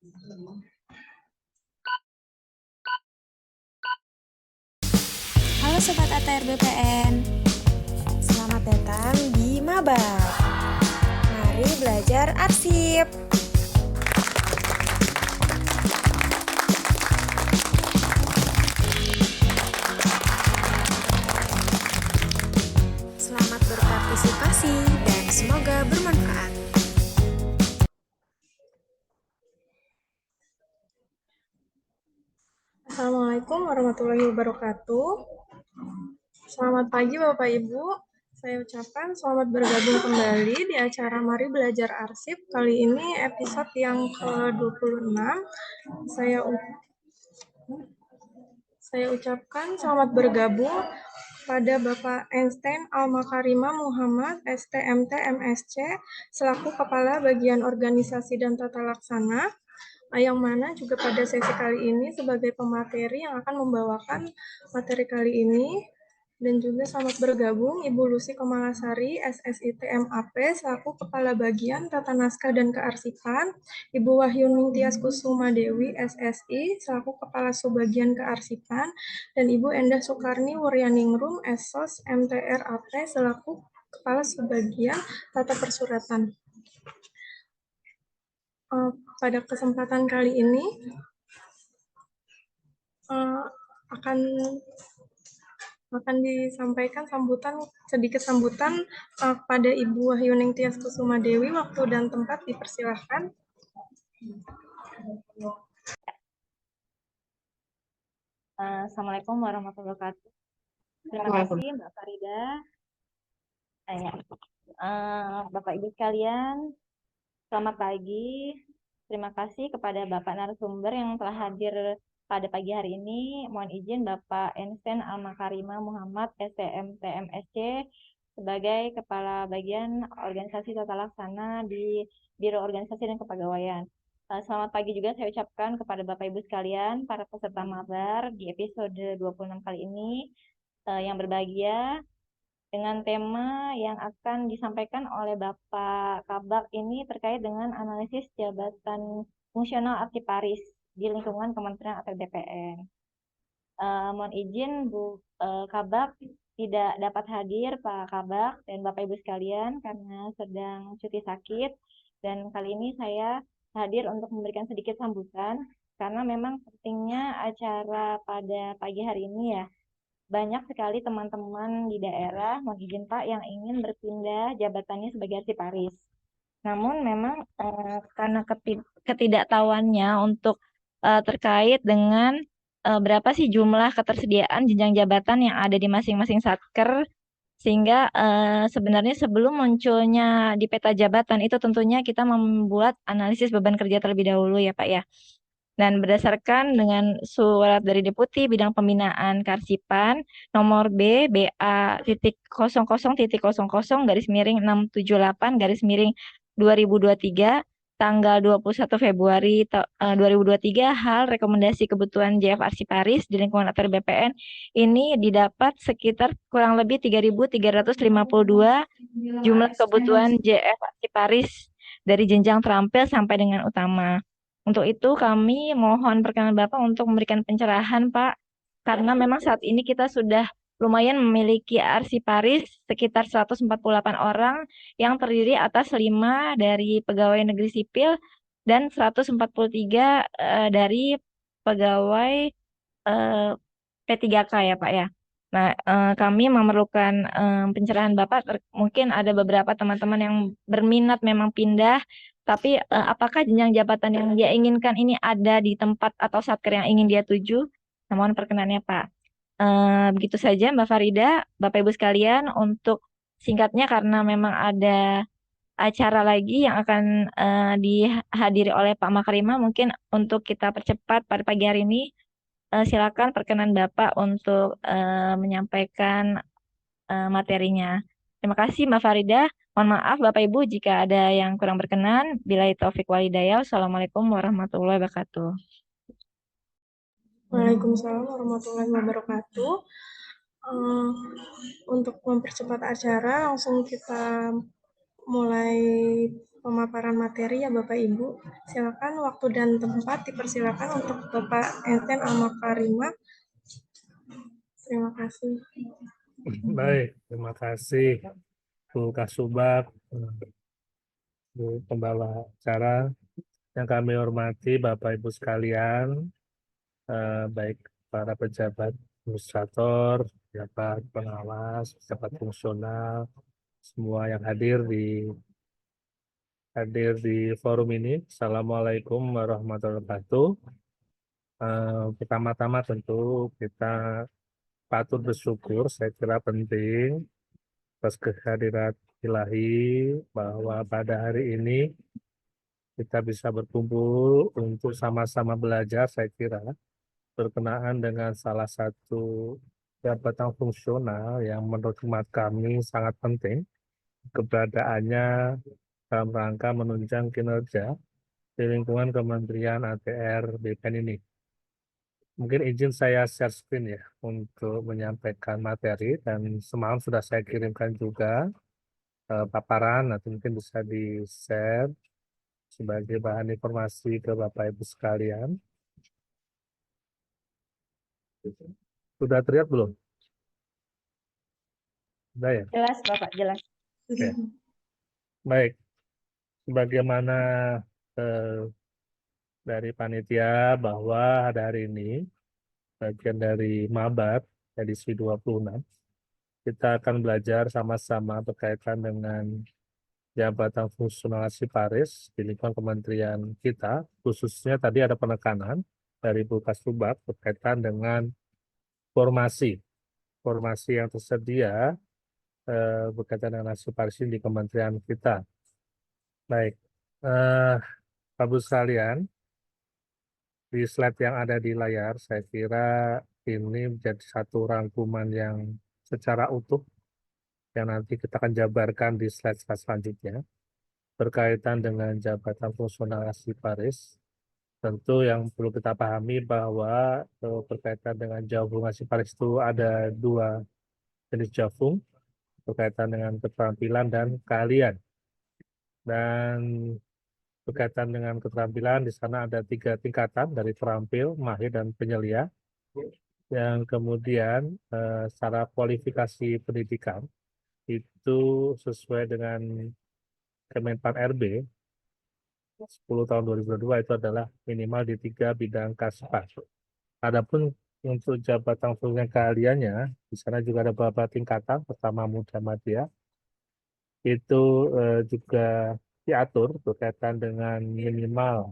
Halo Sobat ATR BPN, Selamat datang di Mabar. Mari belajar arsip. Selamat berpartisipasi dan semoga bermanfaat. Assalamualaikum warahmatullahi wabarakatuh. Selamat pagi Bapak Ibu. Saya ucapkan selamat bergabung kembali di acara Mari Belajar Arsip. Kali ini episode yang ke-26. Saya ucapkan selamat bergabung pada Bapak Einstein Al-Makarimah Muhammad, STMT MSc, selaku Kepala Bagian Organisasi dan Tata Laksana, yang mana juga pada sesi kali ini sebagai pemateri yang akan membawakan materi kali ini. Dan juga selamat bergabung Ibu Lucy Komalasari, SSIT MAP, selaku Kepala Bagian Tata Naskah dan Kearsipan, Ibu Wahyuning Tias Kusuma Dewi, SSI, selaku Kepala Subbagian Kearsipan, dan Ibu Endah Sukarni Wuryaningrum, SOS MTR AP, selaku Kepala Subbagian Tata Persuratan. Pada kesempatan kali ini akan disampaikan sedikit sambutan pada Ibu Wahyuning Tias Kusuma Dewi. Waktu dan tempat dipersilahkan. Assalamualaikum warahmatullahi wabarakatuh. Terima kasih Mbak Farida. Bapak Ibu sekalian, selamat pagi. Terima kasih kepada Bapak narasumber yang telah hadir pada pagi hari ini. Mohon izin Bapak Einstein Al-Makarimah Muhammad, STMT MSc, sebagai Kepala Bagian Organisasi Tata Laksana di Biro Organisasi dan Kepegawaian. Selamat pagi juga saya ucapkan kepada Bapak Ibu sekalian, para peserta mabar di episode 26 kali ini yang berbahagia dengan tema yang akan disampaikan oleh Bapak Kabak ini terkait dengan analisis jabatan fungsional arsiparis di lingkungan Kementerian atau BPN. Mohon izin Bu Kabak tidak dapat hadir Pak Kabak dan Bapak Ibu sekalian karena sedang cuti sakit, dan kali ini saya hadir untuk memberikan sedikit sambutan karena memang pentingnya acara pada pagi hari ini ya. Banyak sekali teman-teman di daerah, mohon izin Pak, yang ingin berpindah jabatannya sebagai arsiparis. Namun memang karena ketidaktahuannya untuk terkait dengan berapa sih jumlah ketersediaan jenjang jabatan yang ada di masing-masing satker, sehingga sebenarnya sebelum munculnya di peta jabatan itu tentunya kita membuat analisis beban kerja terlebih dahulu ya Pak ya. Dan berdasarkan dengan surat dari Deputi Bidang Pembinaan Karsipan nomor BA.00-678-2023 tanggal 21 Februari 2023, hal rekomendasi kebutuhan JF Arsiparis di lingkungan ATR BPN ini didapat sekitar kurang lebih 3.352 jumlah kebutuhan JF Arsiparis dari jenjang terampil sampai dengan utama. Untuk itu kami mohon perkenan Bapak untuk memberikan pencerahan Pak, karena memang saat ini kita sudah lumayan memiliki arsiparis sekitar 148 orang yang terdiri atas 5 dari pegawai negeri sipil dan 143 dari pegawai P3K ya Pak ya. Nah, kami memerlukan pencerahan Bapak. Mungkin ada beberapa teman-teman yang berminat memang pindah, tapi apakah jenjang jabatan yang dia inginkan ini ada di tempat atau satker yang ingin dia tuju? Nah, mohon perkenannya Pak. Begitu saja Mbak Farida, Bapak Ibu sekalian, untuk singkatnya karena memang ada acara lagi yang akan dihadiri oleh Pak Makarimah, mungkin untuk kita percepat pada pagi hari ini. Silakan perkenan Bapak untuk menyampaikan materinya. Terima kasih Mbak Farida. Mohon maaf Bapak Ibu jika ada yang kurang berkenan. Billahi taufik walhidayah. Wassalamualaikum warahmatullahi wabarakatuh. Waalaikumsalam warahmatullahi wabarakatuh. Untuk mempercepat acara, langsung kita mulai pemaparan materi ya Bapak Ibu. Silakan waktu dan tempat dipersilakan untuk Bapak Einstein Al-Makarimah. Terima kasih. Baik, terima kasih Bu Kasubag, Bu Pembawa acara. Yang kami hormati Bapak Ibu sekalian, baik para pejabat administrator, pejabat pengawas, pejabat fungsional, semua yang hadir di forum ini. Assalamualaikum warahmatullahi wabarakatuh. Pertama-tama tentu kita patut bersyukur, saya kira penting atas kehadirat ilahi bahwa pada hari ini kita bisa berkumpul untuk sama-sama belajar, saya kira berkenaan dengan salah satu jabatan fungsional yang menurut hemat kami sangat penting keberadaannya dalam rangka menunjang kinerja di lingkungan Kementerian ATR BPN ini. Mungkin izin saya share screen ya untuk menyampaikan materi, dan semalam sudah saya kirimkan juga paparan, nanti mungkin bisa di-share sebagai bahan informasi ke Bapak Ibu sekalian. Sudah terlihat belum? Sudah ya? Jelas, Bapak, jelas. Oke. Baik, sebagaimana dari panitia bahwa pada hari ini bagian dari Mabat edisi 26 kita akan belajar sama-sama berkaitan dengan jabatan fungsional Paris di lingkungan kementerian kita, khususnya tadi ada penekanan dari Bu Kasubag berkaitan dengan formasi yang tersedia berkaitan dengan Paris di kementerian kita. Baik, Pak Bu sekalian, di slide yang ada di layar, saya kira ini menjadi satu rangkuman yang secara utuh yang nanti kita akan jabarkan di slide selanjutnya berkaitan dengan jabatan fungsional Paris. Tentu yang perlu kita pahami bahwa berkaitan dengan jabung Paris itu ada dua jenis jabung berkaitan dengan keterampilan dan keahlian. Dan berkaitan dengan keterampilan, di sana ada 3 tingkatan dari terampil, mahir, dan penyelia. Yang kemudian secara kualifikasi pendidikan itu sesuai dengan Kemenpan RB 10 tahun 2022 itu adalah minimal di 3 bidang kaspa. Adapun untuk jabatan fungsi keahliannya, di sana juga ada beberapa tingkatan. Pertama Muhammadiyah, itu juga diatur berkaitan dengan minimal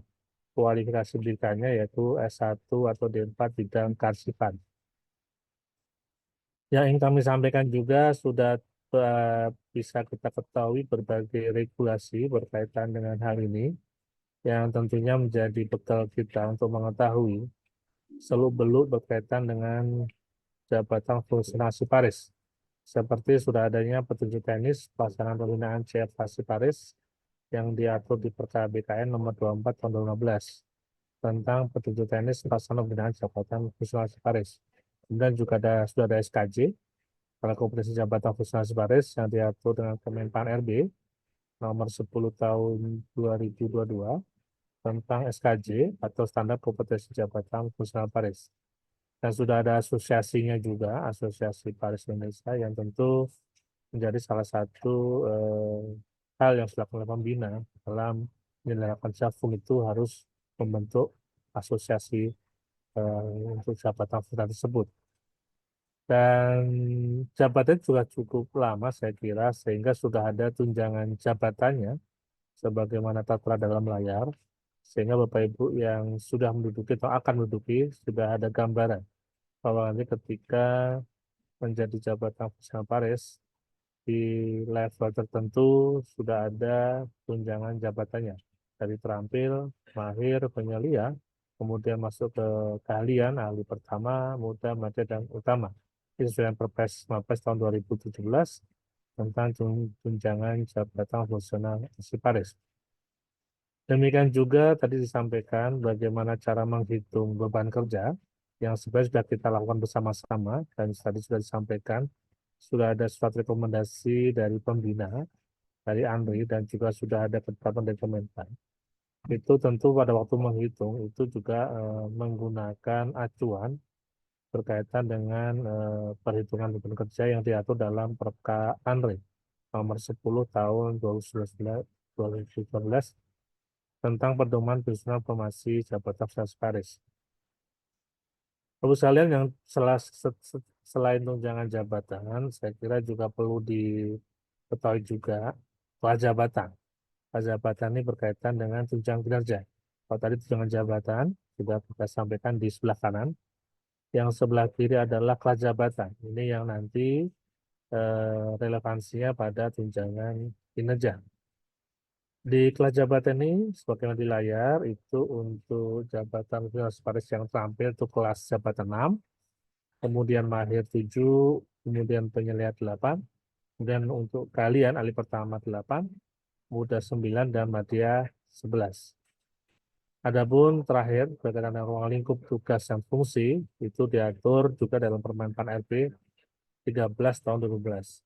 kualifikasi pendidikannya yaitu S1 atau D4 bidang kearsipan. Yang ingin kami sampaikan juga sudah bisa kita ketahui berbagai regulasi berkaitan dengan hal ini yang tentunya menjadi bekal kita untuk mengetahui seluk-beluk berkaitan dengan jabatan fungsional Paris. Seperti sudah adanya petunjuk teknis pelaksanaan pembinaan CFA Paris yang diatur di Perkara BKN nomor 24 tahun 2015 tentang petunjuk teknis pelaksanaan pembinaan jabatan fungsional Paris. Kemudian juga sudah ada SKJ para kompetensi jabatan fungsional Paris yang diatur dengan Kemenpan RB nomor 10 tahun 2022 tentang SKJ atau standar kompetensi jabatan fungsional Paris. Dan sudah ada asosiasinya juga, Asosiasi Paris Indonesia, yang tentu menjadi salah satu hal yang sudah oleh pembina dalam menyelenggarakan jabung itu harus membentuk asosiasi untuk jabatan fungsional tersebut. Dan jabatan juga cukup lama saya kira, sehingga sudah ada tunjangan jabatannya sebagaimana tertera dalam layar, sehingga Bapak Ibu yang sudah menduduki atau akan menduduki sudah ada gambaran bahwa nanti ketika menjadi jabatan fungsional Paris di level tertentu sudah ada tunjangan jabatannya dari terampil, mahir, penyelia, kemudian masuk ke keahlian, ahli pertama, muda, madya, dan utama. Ini sesuai dengan Perpres 15 tahun 2017 tentang tunjangan jabatan fungsional Paris. Demikian juga tadi disampaikan bagaimana cara menghitung beban kerja yang sebenarnya sudah kita lakukan bersama-sama, dan tadi sudah disampaikan sudah ada suatu rekomendasi dari pembina dari ANRI dan juga sudah ada ketetapan dari Kementan. Itu tentu pada waktu menghitung itu juga menggunakan acuan berkaitan dengan perhitungan beban kerja yang diatur dalam Perka ANRI nomor 10 tahun 2019 tentang pedoman penyusunan formasi jabatan sekretaris. Bapak sekalian yang selain tunjangan jabatan, saya kira juga perlu diketahui juga kelas jabatan. Kelas jabatan ini berkaitan dengan tunjangan kinerja. Kalau tadi tunjangan jabatan sudah kita sampaikan di sebelah kanan, yang sebelah kiri adalah kelas jabatan. Ini yang nanti relevansinya pada tunjangan kinerja. Di kelas jabatan ini, sebagaimana di layar, itu untuk jabatan sekretaris yang terampil itu kelas jabatan 6, kemudian mahir 7, kemudian penyelihat 8, kemudian untuk kalian ahli pertama 8, muda 9, dan madya 11. Adapun terakhir, berkaitan dengan ruang lingkup tugas dan fungsi, itu diatur juga dalam Permen PAN RB 13 tahun 2012.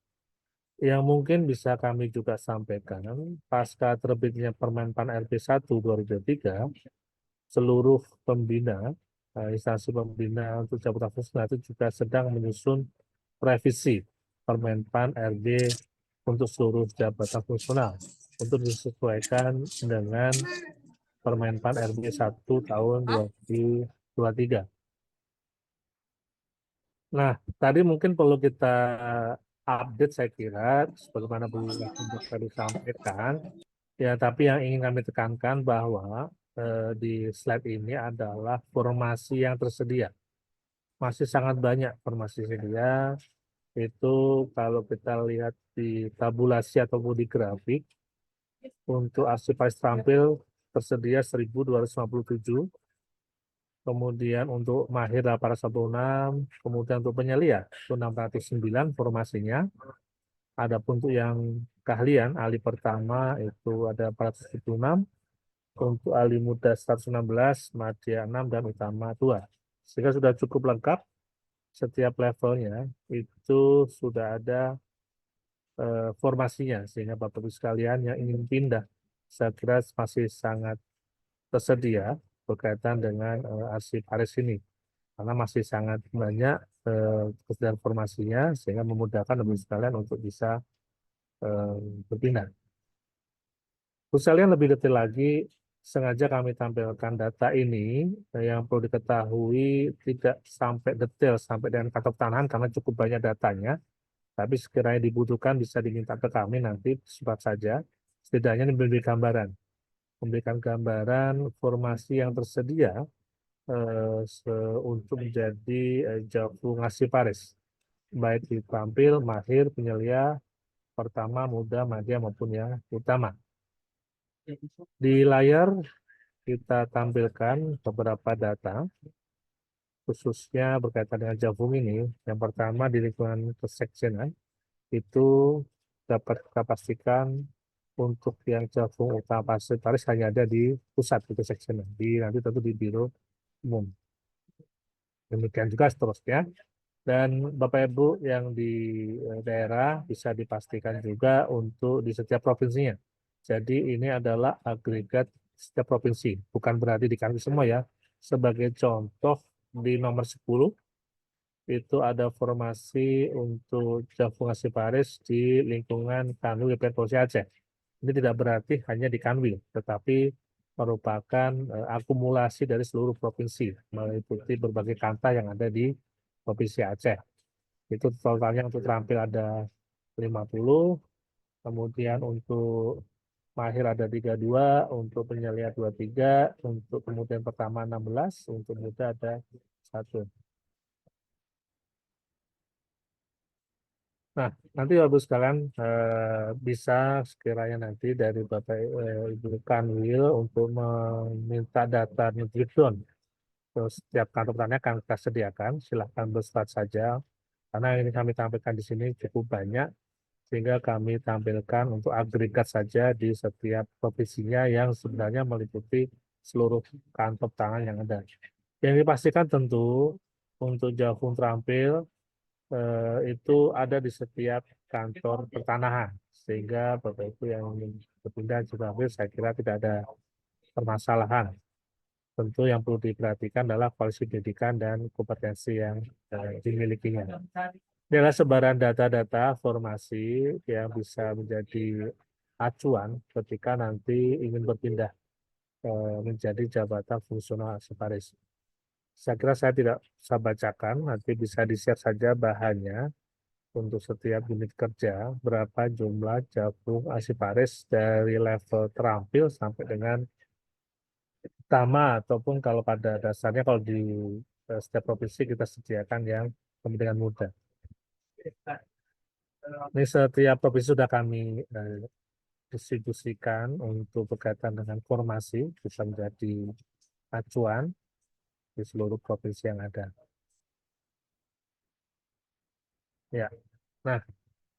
Yang mungkin bisa kami juga sampaikan, pasca terbitnya Permen PAN RB 1 2023, seluruh pembina, instansi pembina untuk jabatan fungsional itu juga sedang menyusun revisi Permen PAN RB untuk seluruh jabatan fungsional untuk disesuaikan dengan Permen PAN RB 1 tahun 2023. Nah, tadi mungkin perlu kita update saya kira, sebagaimana Bu Sumber tadi sampaikan, ya tapi yang ingin kami tekankan bahwa di slide ini adalah formasi yang tersedia. Masih sangat banyak formasi tersedia, itu kalau kita lihat di tabulasi atau di grafik, untuk arsiparis terampil tersedia 1.257, kemudian untuk mahir 816, kemudian untuk penyelia itu 609 formasinya. Adapun untuk yang keahlian, ahli pertama itu ada 476, untuk ahli muda 116, madya 6, dan utama 2. Sehingga sudah cukup lengkap, setiap levelnya itu sudah ada formasinya, sehingga Bapak Ibu sekalian yang ingin pindah, saya kira masih sangat tersedia berkaitan dengan arsiparis ini, karena masih sangat banyak ketersediaan formasinya, sehingga memudahkan Bapak Ibu sekalian untuk bisa berpindah. Bapak sekalian lebih detail lagi, sengaja kami tampilkan data ini yang perlu diketahui tidak sampai detail sampai dengan kata tanahan karena cukup banyak datanya. Tapi sekiranya dibutuhkan bisa diminta ke kami nanti cepat saja. Setidaknya memberikan gambaran formasi yang tersedia untuk menjadi Jakfung Arsiparis, baik di tampil, mahir, penyelia, pertama, muda, madya maupun yang utama. Di layar kita tampilkan beberapa data, khususnya berkaitan dengan Jakfung ini. Yang pertama di lingkungan kesekjenan, itu dapat kita pastikan untuk yang Jakfung utama arsiparis hanya ada di pusat itu seksioner, nanti tentu di biro umum. Demikian juga seterusnya. Dan Bapak Ibu yang di daerah bisa dipastikan juga untuk di setiap provinsinya. Jadi ini adalah agregat setiap provinsi, bukan berarti di kami semua ya. Sebagai contoh di nomor 10 itu ada formasi untuk Jakfung Arsiparis di lingkungan Kanwil WPN Polisi Aceh. Ini tidak berarti hanya di Kanwil, tetapi merupakan akumulasi dari seluruh provinsi, meliputi berbagai kanta yang ada di Provinsi Aceh. Itu totalnya untuk terampil ada 50, kemudian untuk mahir ada 32, untuk penyelia 23, untuk kemudian pertama 16, untuk muda ada 1. Nah, nanti Bapak sekalian bisa sekiranya nanti dari Bapak Ibu Kanwil untuk meminta data breakdown. Terus setiap kantor pertanian akan kita sediakan, silahkan berserat saja. Karena ini kami tampilkan di sini cukup banyak, sehingga kami tampilkan untuk agregat saja di setiap provinsinya yang sebenarnya meliputi seluruh kantor pertanian yang ada. Yang dipastikan tentu untuk Jakfung terampil itu ada di setiap kantor pertanahan, sehingga Bapak Ibu yang ingin berpindah juga saya kira tidak ada permasalahan. Tentu yang perlu diperhatikan adalah kualitas pendidikan dan kompetensi yang dimilikinya. Ini adalah sebaran data-data formasi yang bisa menjadi acuan ketika nanti ingin berpindah menjadi jabatan fungsional sekretaris. Saya kira saya tidak bisa bacakan, nanti bisa di-share saja bahannya untuk setiap unit kerja, berapa jumlah jabung arsiparis dari level terampil sampai dengan utama, ataupun kalau pada dasarnya kalau di setiap provinsi kita sediakan yang kepentingan muda. Ini setiap provinsi sudah kami distribusikan untuk berkaitan dengan formasi, bisa menjadi acuan di seluruh provinsi yang ada. Ya, nah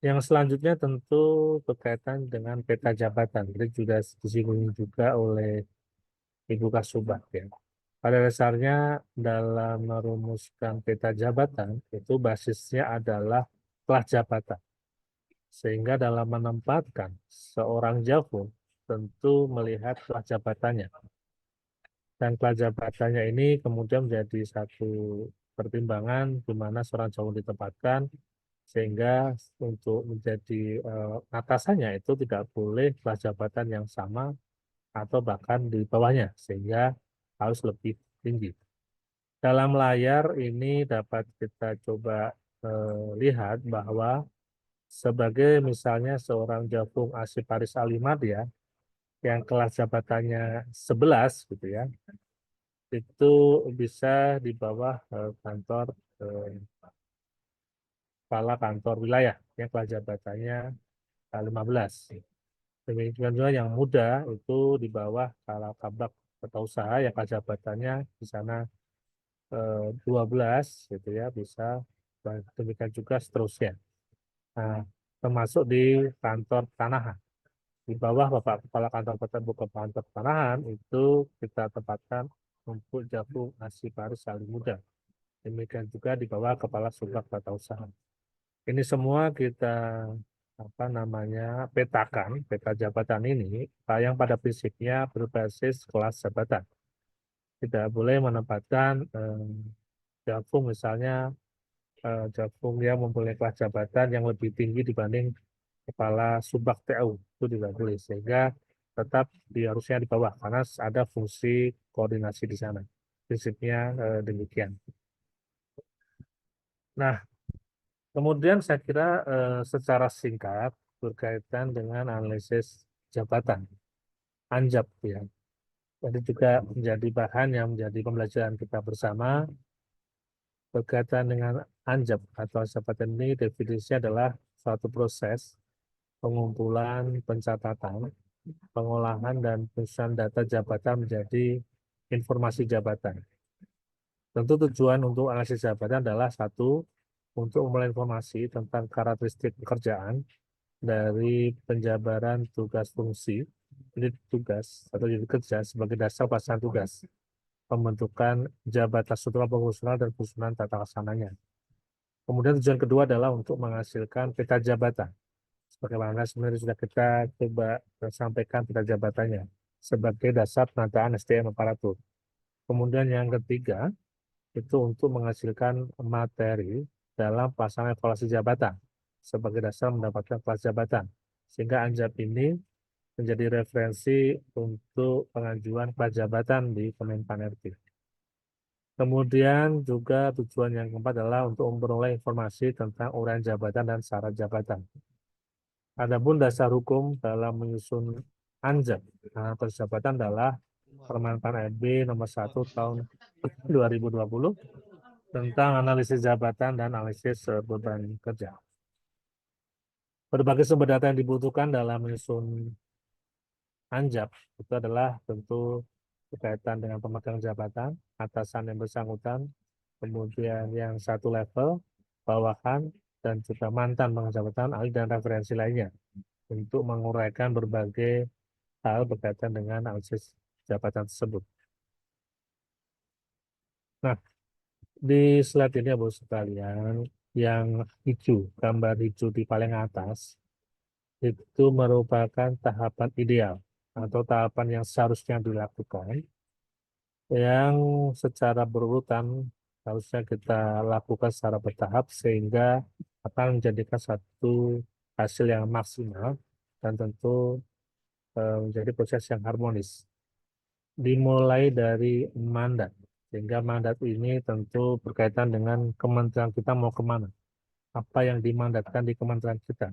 yang selanjutnya tentu berkaitan dengan peta jabatan. Jadi sudah disinggung juga oleh Ibu Kasubag ya. Pada dasarnya dalam merumuskan peta jabatan itu basisnya adalah kelas jabatan. Sehingga dalam menempatkan seorang jakpro tentu melihat kelas jabatannya. Dan kelas jabatannya ini kemudian menjadi satu pertimbangan di mana seorang jakpro ditempatkan, sehingga untuk menjadi atasannya itu tidak boleh kelas jabatan yang sama atau bahkan di bawahnya, sehingga harus lebih tinggi. Dalam layar ini dapat kita coba lihat bahwa sebagai misalnya seorang jakpro arsiparis Alimad ya, yang kelas jabatannya 11 gitu ya, itu bisa di bawah kantor kepala kantor wilayah yang kelas jabatannya 15. Demikian juga yang muda itu di bawah kepala kabak tata usaha yang kelas jabatannya di sana 12 gitu ya, bisa. Demikian juga seterusnya. Nah, termasuk di kantor tanahan. Di bawah Bapak Kepala Kantor Kantor Tanahan itu kita tempatkan untuk jakpro arsiparis saling muda. Demikian juga di bawah Kepala Subbag Tata Usaha. Ini semua kita petakan, peta jabatan ini yang pada prinsipnya berbasis kelas jabatan. Tidak boleh menempatkan jakpro misalnya jakpro yang mempunyai kelas jabatan yang lebih tinggi dibanding Kepala Subbag TU, itu tidak boleh, sehingga tetap harusnya di bawah karena ada fungsi koordinasi di sana. Prinsipnya demikian. Nah, kemudian saya kira secara singkat berkaitan dengan analisis jabatan, ANJAP ya. Jadi juga menjadi bahan yang menjadi pembelajaran kita bersama berkaitan dengan ANJAP atau jabatan ini definisinya adalah suatu proses pengumpulan, pencatatan, pengolahan, dan penyusunan data jabatan menjadi informasi jabatan. Tentu tujuan untuk analisis jabatan adalah satu, untuk memulai informasi tentang karakteristik pekerjaan dari penjabaran tugas fungsi, unit tugas atau unit kerja sebagai dasar pelaksanaan tugas, pembentukan jabatan struktural fungsional dan penyusunan tata laksananya. Kemudian tujuan kedua adalah untuk menghasilkan peta jabatan. Sebagaimana sebenarnya sudah kita coba sampaikan peta jabatannya sebagai dasar penataan SDM aparatur. Kemudian yang ketiga itu untuk menghasilkan materi dalam pelaksanaan evaluasi jabatan sebagai dasar mendapatkan kelas jabatan, sehingga ANJAP ini menjadi referensi untuk pengajuan kelas jabatan di Kemenpan RB. Kemudian juga tujuan yang keempat adalah untuk memperoleh informasi tentang uraian jabatan dan syarat jabatan. Adapun dasar hukum dalam menyusun ANJAP atau jabatan adalah Permenpan RB nomor 1 tahun 2020 tentang analisis jabatan dan analisis beban kerja. Berbagai sumber data yang dibutuhkan dalam menyusun ANJAP itu adalah tentu berkaitan dengan pemegang jabatan, atasan yang bersangkutan, kemudian yang satu level, bawahan, dan juga mantan pemegang jabatan, ahli dan referensi lainnya untuk menguraikan berbagai hal berkaitan dengan analisis jabatan tersebut. Nah, di slide ini Bapak sekalian, yang hijau, gambar hijau di paling atas, itu merupakan tahapan ideal atau tahapan yang seharusnya dilakukan, yang secara berurutan harusnya kita lakukan secara bertahap sehingga akan menjadikan satu hasil yang maksimal dan tentu menjadi proses yang harmonis. Dimulai dari mandat, sehingga mandat ini tentu berkaitan dengan kementerian kita mau kemana, apa yang dimandatkan di kementerian kita.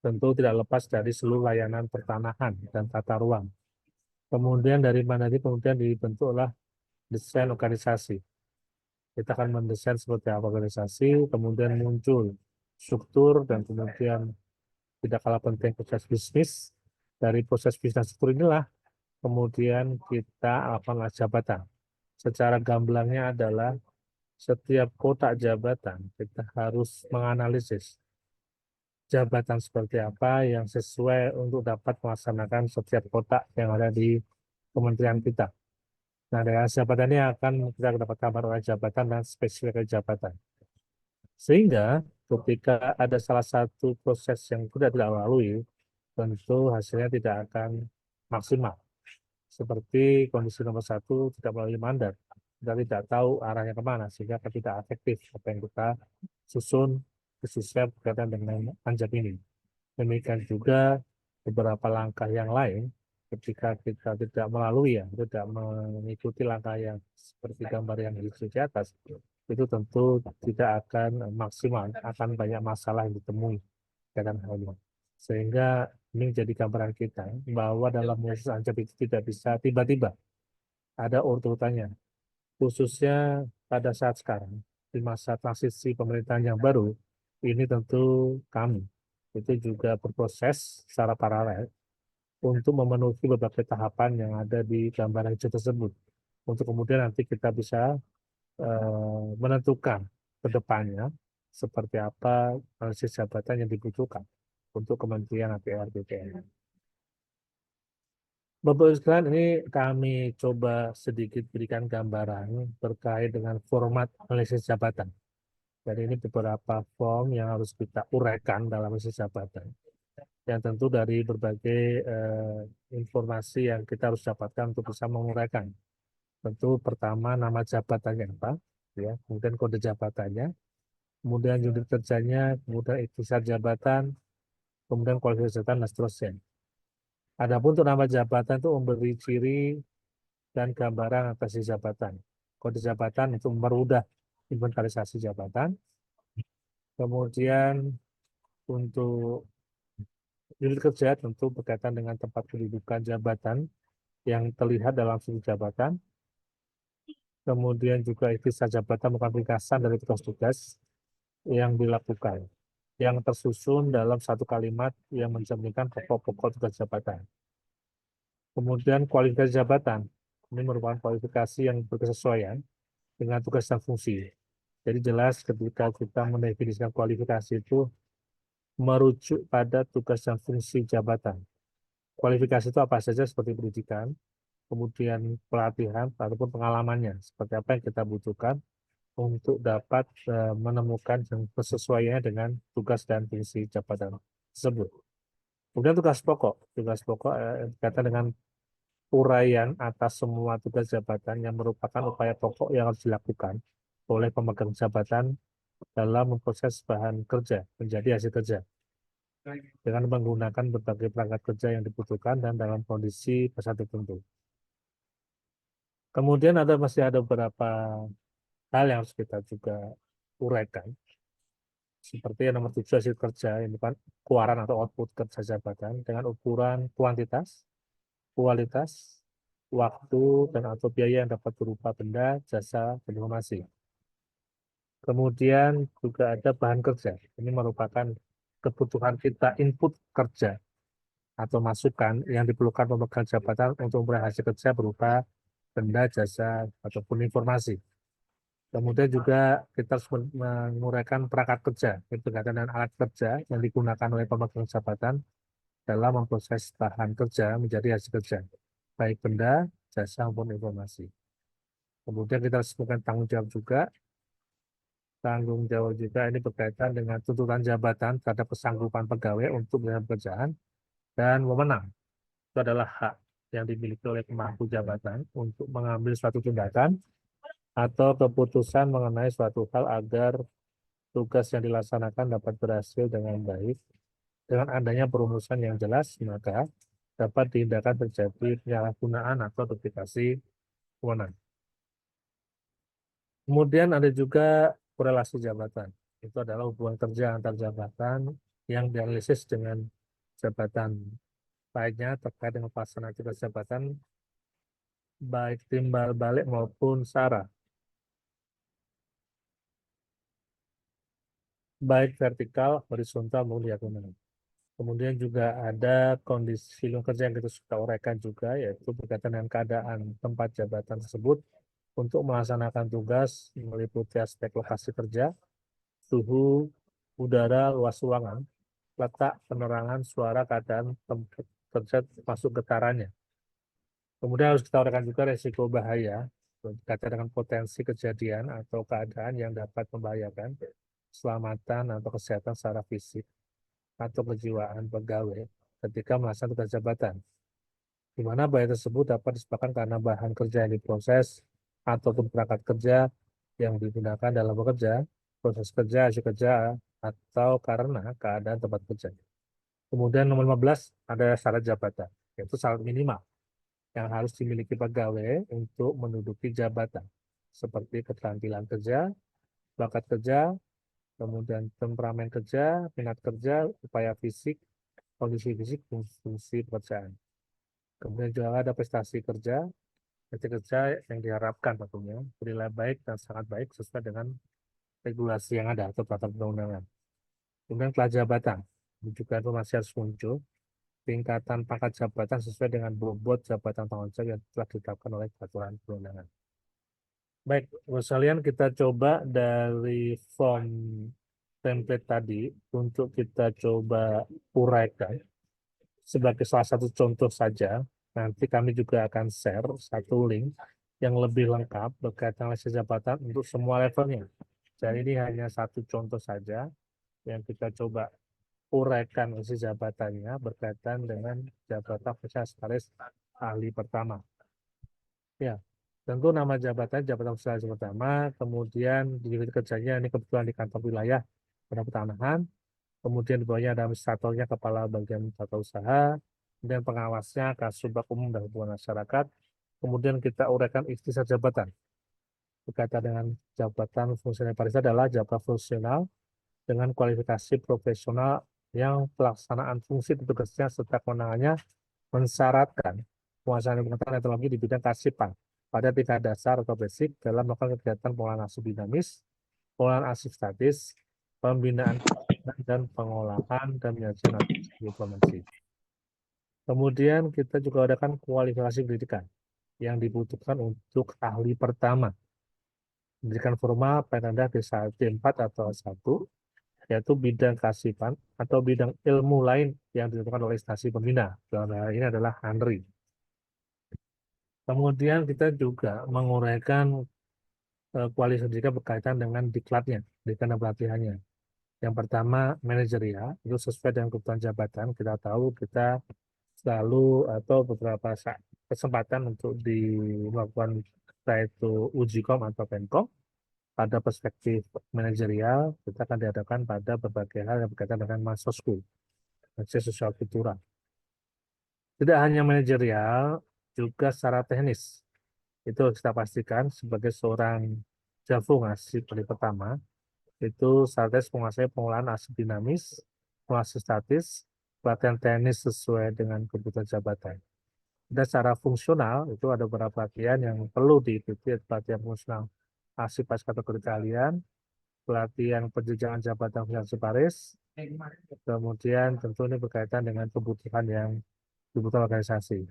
Tentu tidak lepas dari seluruh layanan pertanahan dan tata ruang. Kemudian dari mandat ini kemudian dibentuklah desain organisasi. Kita akan mendesain seperti apa organisasi, kemudian muncul struktur, dan kemudian tidak kalah penting proses bisnis. Dari proses bisnis struktur inilah kemudian kita lakukan jabatan. Secara gamblangnya adalah setiap kotak jabatan kita harus menganalisis jabatan seperti apa yang sesuai untuk dapat melaksanakan setiap kotak yang ada di kementerian kita. Nah, dari jabatan ini akan kita dapat kabar oleh jabatan dan spesifik jabatan. Sehingga ketika ada salah satu proses yang tidak lalui, tentu hasilnya tidak akan maksimal. Seperti kondisi nomor 1 tidak melalui mandat, kita tidak tahu arahnya kemana, sehingga tidak efektif apa yang kita susun khususnya berkaitan dengan anjak ini. Demikian juga beberapa langkah yang lain, ketika kita tidak melalui tidak mengikuti langkah yang seperti gambar yang di atas, itu tentu tidak akan maksimal, akan banyak masalah yang ditemui dalam hal ini. Sehingga ini menjadi gambaran kita bahwa dalam proses anjak itu tidak bisa tiba-tiba, ada urutannya. Khususnya pada saat sekarang, di masa transisi pemerintahan yang baru, ini tentu kami itu juga berproses secara paralel untuk memenuhi berbagai tahapan yang ada di gambaran hijau tersebut. Untuk kemudian nanti kita bisa menentukan ke depannya seperti apa analisis jabatan yang dibutuhkan untuk Kementerian APR BPN. Bapak Ibu sekalian, ini kami coba sedikit berikan gambaran terkait dengan format analisis jabatan. Jadi ini beberapa form yang harus kita uraikan dalam analisis jabatan. Yang tentu dari berbagai informasi yang kita harus dapatkan untuk bisa menguraikan. Tentu pertama nama jabatannya apa, ya, kemudian kode jabatannya, kemudian unit kerjanya, kemudian ikhtisar jabatan, kemudian kualifikasi jabatan, dan seterusnya. Adapun untuk nama jabatan itu memberi ciri dan gambaran atas jabatan. Kode jabatan itu mempermudah inventarisasi jabatan. Kemudian untuk unit kerja tentu berkaitan dengan tempat kedudukan jabatan yang terlihat dalam sudut jabatan. Kemudian juga ikhtisar jabatan merupakan ringkasan dari tugas-tugas yang dilakukan, yang tersusun dalam satu kalimat yang mencerminkan pokok-pokok tugas jabatan. Kemudian kualifikasi jabatan, ini merupakan kualifikasi yang berkesesuaian dengan tugas dan fungsi. Jadi jelas ketika kita mendefinisikan kualifikasi itu merujuk pada tugas dan fungsi jabatan. Kualifikasi itu apa saja seperti pendidikan, kemudian pelatihan, ataupun pengalamannya, seperti apa yang kita butuhkan untuk dapat menemukan yang sesuainya dengan tugas dan fungsi jabatan tersebut. Kemudian tugas pokok berkaitan dengan uraian atas semua tugas jabatan yang merupakan upaya pokok yang harus dilakukan oleh pemegang jabatan dalam memproses bahan kerja menjadi hasil kerja dengan menggunakan berbagai perangkat kerja yang dibutuhkan dan dalam kondisi pasar tertentu. Kemudian masih ada beberapa hal yang harus kita juga uraikan, seperti yang nomor 7 hasil kerja, ini kan keluaran atau output kerja jabatan dengan ukuran kuantitas, kualitas, waktu, dan atau biaya yang dapat berupa benda, jasa, dan informasi. Kemudian juga ada bahan kerja. Ini merupakan kebutuhan kita input kerja atau masukan yang diperlukan pemegang jabatan untuk memperoleh hasil kerja berupa benda, jasa, ataupun informasi. Kemudian juga kita harus menguraikan perangkat kerja, berkaitan dengan alat kerja yang digunakan oleh pemegang jabatan dalam memproses bahan kerja menjadi hasil kerja, baik benda, jasa, maupun informasi. Kemudian kita harus melakukan tanggung jawab juga tanggung jawab juga ini berkaitan dengan tuntutan jabatan terhadap kesanggupan pegawai untuk melakukan pekerjaan dan wewenang. Itu adalah hak yang dimiliki oleh pemangku jabatan untuk mengambil suatu tindakan atau keputusan mengenai suatu hal agar tugas yang dilaksanakan dapat berhasil dengan baik. Dengan adanya perumusan yang jelas, maka dapat dihindarkan terjadi penyalahgunaan atau duplikasi wewenang. Kemudian ada juga korelasi jabatan. Itu adalah hubungan kerja antar jabatan yang dianalisis dengan jabatan lainnya terkait dengan pelaksanaan tugas jabatan baik timbal balik maupun SARA, baik vertikal, horizontal maupun diagonal. Kemudian juga ada kondisi lingkungan kerja yang kita suka uraikan juga, yaitu berkaitan dengan keadaan tempat jabatan tersebut untuk melaksanakan tugas meliputi aspek lokasi kerja, suhu, udara, luas ruangan, letak, penerangan, suara, keadaan tempat kerja masuk getarannya. Kemudian harus kita uraikan juga resiko bahaya berkaitan dengan potensi kejadian atau keadaan yang dapat membahayakan keselamatan atau kesehatan secara fisik atau kejiwaan pegawai ketika melaksanakan tugas jabatan, di mana bahaya tersebut dapat disebabkan karena bahan kerja yang diproses ataupun perangkat kerja yang digunakan dalam bekerja, proses kerja, hasil kerja, atau karena keadaan tempat kerja. Kemudian nomor 15 ada syarat jabatan, yaitu syarat minimal yang harus dimiliki pegawai untuk menduduki jabatan, seperti keterampilan kerja, bakat kerja, kemudian temperamen kerja, minat kerja, upaya fisik, kondisi fisik, fungsi pekerjaan. Kemudian juga ada prestasi kerja, kerja yang diharapkan tentunya bernilai baik dan sangat baik sesuai dengan regulasi yang ada atau peraturan perundang-undangan. Kemudian kelas jabatan, juga informasi harus muncul, tingkatan pangkat jabatan sesuai dengan bobot jabatan tanggung jawab yang telah ditetapkan oleh peraturan perundangan. Baik, sekalian kita coba dari form template tadi untuk kita coba uraikan sebagai salah satu contoh saja. Nanti kami juga akan share satu link yang lebih lengkap berkaitan dengan jabatan untuk semua levelnya. Jadi ini hanya satu contoh saja yang kita coba uraikan isi jabatannya berkaitan dengan jabatan Komisaris ahli pertama. Ya, tentu nama jabatan Komisaris pertama, kemudian divisi kerjanya ini kebetulan di kantor wilayah pertanahan, kemudian di bawahnya ada administratornya kepala bagian tata usaha, kemudian pengawasnya Kasubag Umum dan Hubungan Masyarakat, kemudian kita uraikan ikhtisar jabatan. Berkaitan dengan jabatan fungsionaris adalah jabatan fungsional dengan kualifikasi profesional yang pelaksanaan fungsi tugasnya serta kewenangannya mensyaratkan penguasaan pengetahuan teknologi di bidang kearsipan pada tingkat dasar atau basic dalam melakukan kegiatan pengolahan arsip dinamis, pengolahan arsip statis, pembinaan dan pengolahan dan penyajian informasi. Kemudian kita juga adakan kualifikasi pendidikan yang dibutuhkan untuk ahli pertama. Pendidikan formal paling rendah D4 atau S1, yaitu bidang kearsipan atau bidang ilmu lain yang ditentukan oleh instansi pembina. Dalam hal ini adalah ANRI. Kemudian kita juga menguraikan kualifikasi pendidikan berkaitan dengan diklatnya, pendidikan dan pelatihannya. Yang pertama, manajerial, itu sesuai dengan kebutuhan jabatan. Kita tahu kita selalu atau beberapa kesempatan untuk melakukan yaitu ujikom atau penkom. Pada perspektif manajerial, kita akan diadakan pada berbagai hal yang berkaitan dengan masosku, akses sosial kultural. Tidak hanya manajerial, juga secara teknis. Itu kita pastikan sebagai seorang Javu ngasih kali pertama, itu status penguasai pengolahan arsip dinamis, pengolahan statis, pelatihan teknis sesuai dengan kebutuhan jabatan. Dan secara fungsional, itu ada beberapa pelatihan yang perlu diikuti, pelatihan fungsional arsip kategori kalian, pelatihan penjenjangan jabatan komisaris, kemudian tentu ini berkaitan dengan kebutuhan yang dibutuhkan organisasi.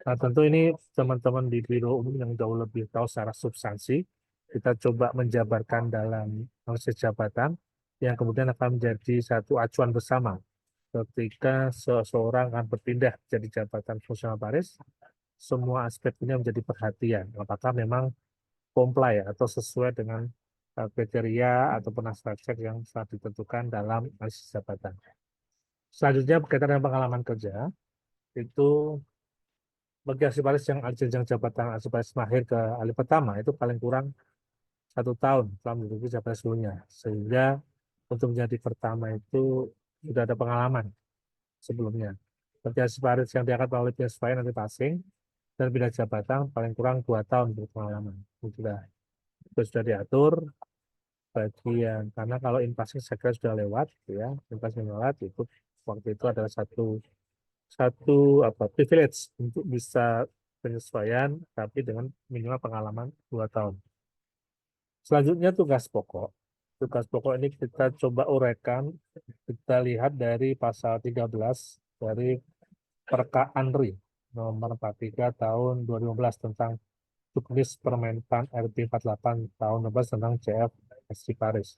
Nah, tentu ini teman-teman di Biro Umum yang jauh lebih tahu secara substansi, kita coba menjabarkan dalam analisis jabatan yang kemudian akan menjadi satu acuan bersama ketika seseorang akan berpindah jadi jabatan fungsional baris, semua aspek ini menjadi perhatian. Apakah memang comply atau sesuai dengan kriteria ataupun aspek yang telah ditentukan dalam analisis jabatan. Selanjutnya berkaitan dengan pengalaman kerja, itu bagi arsiparis yang jenjang jabatan arsiparis mahir ke ahli pertama itu paling kurang 1 tahun telah menduduki jabatan sebelumnya, sehingga untuk menjadi pertama itu sudah ada pengalaman sebelumnya. Bagi arsiparis yang diangkat melalui penyesuaian nanti passing dan pindah jabatan paling kurang 2 tahun berpengalaman. Itu sudah diatur bagi yang, karena kalau in passing saya kira sudah lewat, ya, in passing lewat itu waktu itu adalah satu privilege untuk bisa penyesuaian tapi dengan minimal pengalaman 2 tahun. Selanjutnya tugas pokok. Tugas pokok ini kita coba uraikan, kita lihat dari pasal 13 dari Perka Andri nomor 43 tahun 2015 tentang Juknis Permenpan RB 48 tahun 2016 tentang CF Arsiparis.